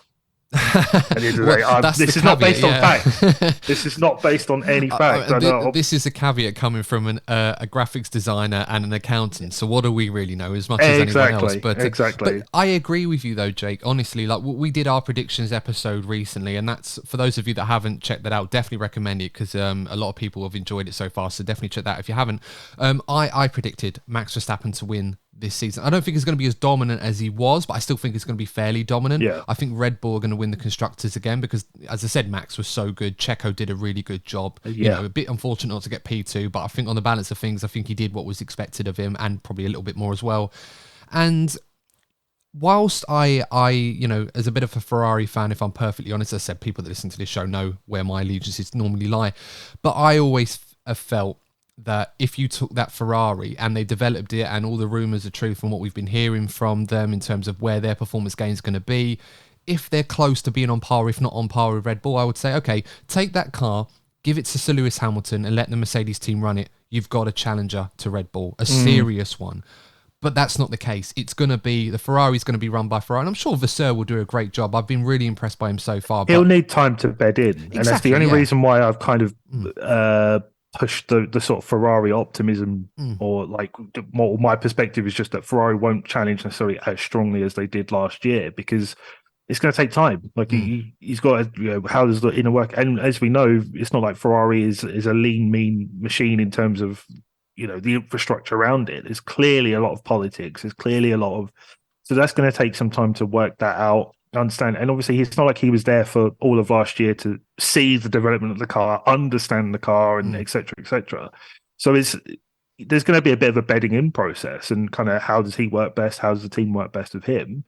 Well, that's This the is not caveat, based on yeah. facts. This is not based on any facts. I know. This is a caveat coming from a graphics designer and an accountant. So what do we really know, as much as anyone else? Exactly. But I agree with you though, Jake. Honestly, like we did our predictions episode recently, and that's for those of you that haven't checked that out. Definitely recommend it because a lot of people have enjoyed it so far. So definitely check that out if you haven't. I predicted Max Verstappen to win this season. I don't think he's going to be as dominant as he was, but I still think he's going to be fairly dominant. Yeah. I think Red Bull are going to win the constructors again because, as I said, Max was so good. Checo did a really good job. Yeah. You know, a bit unfortunate not to get P2, but I think on the balance of things, I think he did what was expected of him and probably a little bit more as well. And whilst I, you know, as a bit of a Ferrari fan, if I'm perfectly honest, as I said, people that listen to this show know where my allegiances normally lie, but I always have felt that if you took that Ferrari and they developed it and all the rumours are true from what we've been hearing from them in terms of where their performance gain is going to be, if they're close to being on par, if not on par with Red Bull, I would say, okay, take that car, give it to Sir Lewis Hamilton and let the Mercedes team run it. You've got a challenger to Red Bull, a serious one. But that's not the case. It's going to be, the Ferrari's going to be run by Ferrari. And I'm sure Vasseur will do a great job. I've been really impressed by him so far. He'll need time to bed in. Exactly, and that's the only reason why I've kind of push the sort of Ferrari optimism, or like my perspective is just that Ferrari won't challenge necessarily as strongly as they did last year because it's going to take time. Like he's got to, you know, how does the inner work? And as we know, it's not like Ferrari is a lean, mean machine in terms of, you know, the infrastructure around it. There's clearly a lot of politics. There's clearly a lot of, so that's going to take some time to work that out. Understand, and obviously it's not like he was there for all of last year to see the development of the car, understand the car, and etc. etc. So there's going to be a bit of a bedding in process, and kind of how does he work best? How does the team work best with him?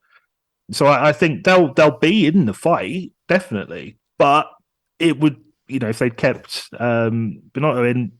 So I think they'll be in the fight definitely, but it would, you know, if they'd kept Binotto in,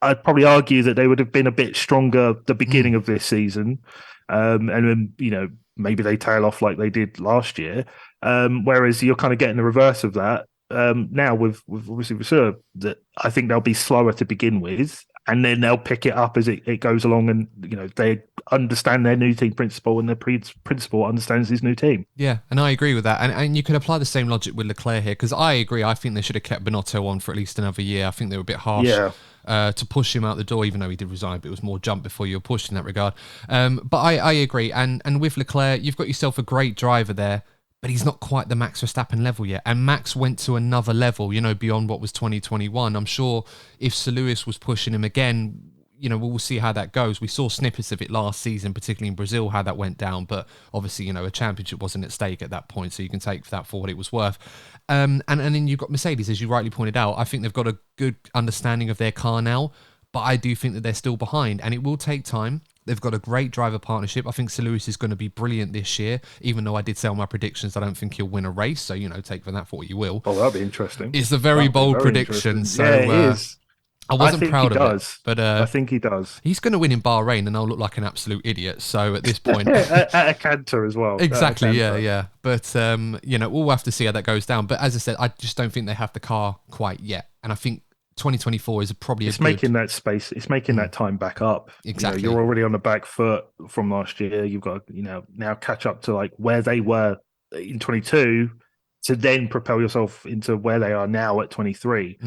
I'd probably argue that they would have been a bit stronger at the beginning of this season, and then, you know, maybe they tail off like they did last year. Whereas you're kind of getting the reverse of that now with obviously Vasseur, that I think they'll be slower to begin with, and then they'll pick it up as it goes along, and, you know, they understand their new team principle, and their principal understands his new team. Yeah, and I agree with that. And you can apply the same logic with Leclerc here, because I agree. I think they should have kept Binotto on for at least another year. I think they were a bit harsh. Yeah. To push him out the door, even though he did resign, but it was more jump before you were pushed in that regard. But I agree. And with Leclerc, you've got yourself a great driver there, but he's not quite the Max Verstappen level yet. And Max went to another level, you know, beyond what was 2021. I'm sure if Sir Lewis was pushing him again, you know, we'll see how that goes. We saw snippets of it last season, particularly in Brazil, how that went down. But obviously, you know, a championship wasn't at stake at that point, so you can take that for what it was worth. And then you've got Mercedes, as you rightly pointed out. I think they've got a good understanding of their car now, but I do think that they're still behind, and it will take time. They've got a great driver partnership. I think Sir Lewis is going to be brilliant this year, even though I did say on my predictions I don't think he'll win a race. So, you know, take for that for what you will. Oh, that'll be interesting. It's a very bold prediction. So, yeah, it is. I wasn't proud of it, but I think he does. He's going to win in Bahrain, and I'll look like an absolute idiot. So at this point, at a canter as well. Exactly, yeah. But you know, we'll have to see how that goes down. But as I said, I just don't think they have the car quite yet, and I think 2024 is probably making that space. It's making that time back up. Exactly, you know, you're already on the back foot from last year. You've got to, you know, now catch up to like where they were in 22 to then propel yourself into where they are now at 23.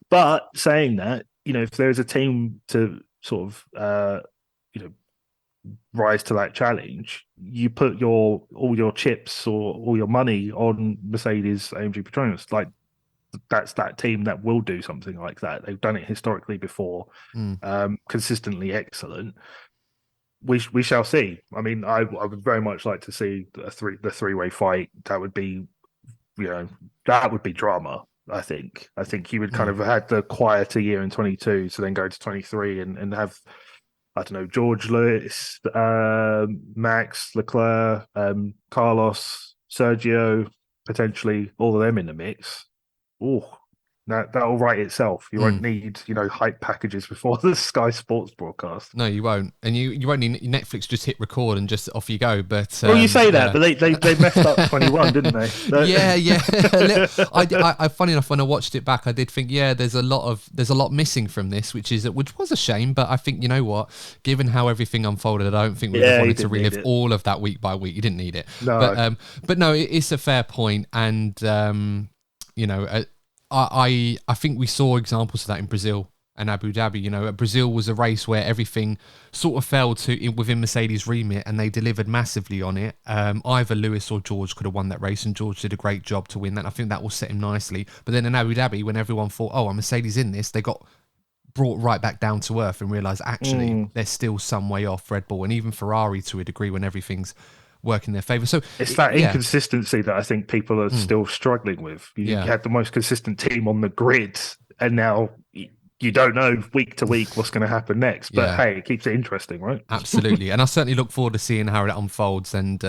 But saying that, you know, if there's a team to sort of, you know, rise to that challenge, you put all your chips or all your money on Mercedes AMG Petronas. Like, that's that team that will do something like that. They've done it historically before, consistently excellent. We shall see. I mean, I would very much like to see the three-way fight. That would be, you know, that would be drama. I think he would kind of had the quieter year in 22 to then go to 23 and have, I don't know, George Lewis, Max, Leclerc, Carlos, Sergio, potentially all of them in the mix. Oh, That'll write itself. You won't Mm. need, hype packages before the Sky Sports broadcast. No, you won't, and you won't need Netflix. Just hit record and just off you go. But Well, you say that, yeah. but they messed up 21, didn't they? Yeah. I funny enough, when I watched it back, I did think, yeah, there's a lot missing from this, which was a shame. But I think, you know what, given how everything unfolded, I don't think we would have wanted to relive all of that week by week. You didn't need it. No. But no, it's a fair point, and I think we saw examples of that in Brazil and Abu Dhabi. Brazil was a race where everything sort of fell within Mercedes' remit, and they delivered massively on it. Either Lewis or George could have won that race, and George did a great job to win that. I think that will set him nicely. But then in Abu Dhabi, when everyone thought, oh, are Mercedes in this, they got brought right back down to earth and realised actually they're still some way off Red Bull and even Ferrari to a degree when everything's work in their favour. So it's that inconsistency that I think people are still struggling with. You had the most consistent team on the grid, and now you don't know week to week what's going to happen next. But hey, it keeps it interesting, right? Absolutely. And I certainly look forward to seeing how it unfolds. And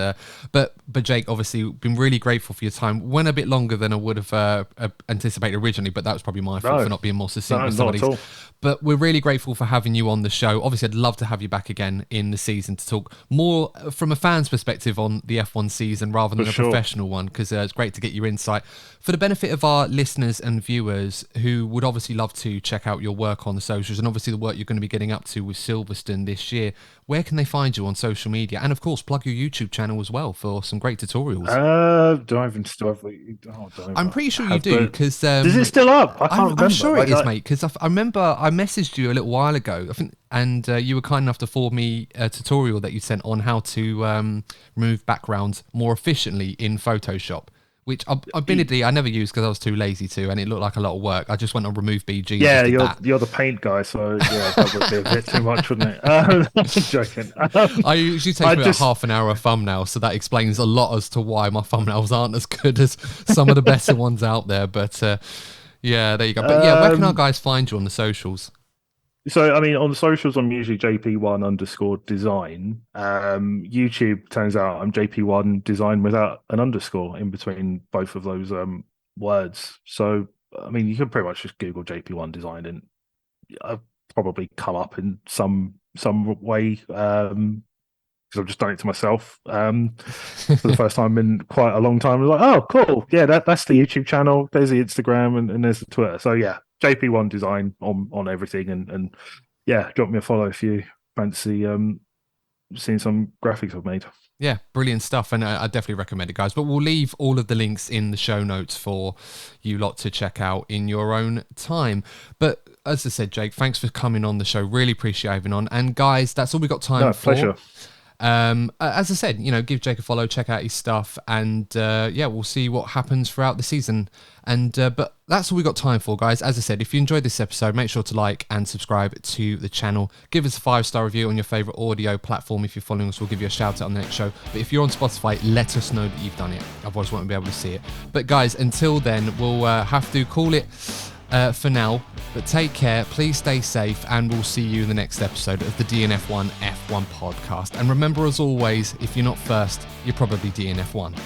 but Jake, obviously, been really grateful for your time. Went a bit longer than I would have anticipated originally, but that was probably my fault for not being more succinct with some of these. But we're really grateful for having you on the show. Obviously, I'd love to have you back again in the season to talk more from a fan's perspective on the F1 season rather than a professional one, because it's great to get your insight. For the benefit of our listeners and viewers who would obviously love to check out your work on the socials and obviously the work you're going to be getting up to with Silverstone this year, where can they find you on social media? And of course, plug your YouTube channel as well for some great tutorials. I'm pretty sure you do, because is it still up? I can't remember. I'm sure it is, mate, because I remember I messaged you a little while ago, I think, and you were kind enough to forward me a tutorial that you sent on how to remove backgrounds more efficiently in Photoshop, which admittedly I never used because I was too lazy to, and it looked like a lot of work. I just went on remove BG. Yeah, you're the paint guy, so yeah, that would be a bit too much, wouldn't it? I'm joking. I usually take about half an hour a thumbnail, so that explains a lot as to why my thumbnails aren't as good as some of the better ones out there. But yeah, there you go. But yeah, where can our guys find you on the socials? So, I mean, on the socials, I'm usually JP1_design. YouTube, turns out I'm JP1 Design without an underscore in between both of those words. So, I mean, you can pretty much just Google JP1 Design and I've probably come up in some way because I've just done it to myself for the first time in quite a long time. I was like, oh, cool. Yeah, that's the YouTube channel. There's the Instagram and there's the Twitter. So, yeah. JP1 Design on everything, and yeah, drop me a follow if you fancy seeing some graphics I've made. Yeah, brilliant stuff, and I definitely recommend it, guys. But we'll leave all of the links in the show notes for you lot to check out in your own time. But as I said, Jake, thanks for coming on the show. Really appreciate having on. And guys, that's all we got time for. Pleasure. As I said, give Jake a follow, check out his stuff, and yeah, we'll see what happens throughout the season. And but that's all we got time for, guys. As I said, if you enjoyed this episode, make sure to like and subscribe to the channel. Give us a 5-star review on your favorite audio platform. If you're following us, we'll give you a shout out on the next show. But if you're on Spotify, let us know that you've done it. Otherwise, we won't be able to see it. But guys, until then, we'll have to call it for now. But take care, please stay safe, and we'll see you in the next episode of the DNF1 F1 podcast. And remember, as always, if you're not first, you're probably DNF1.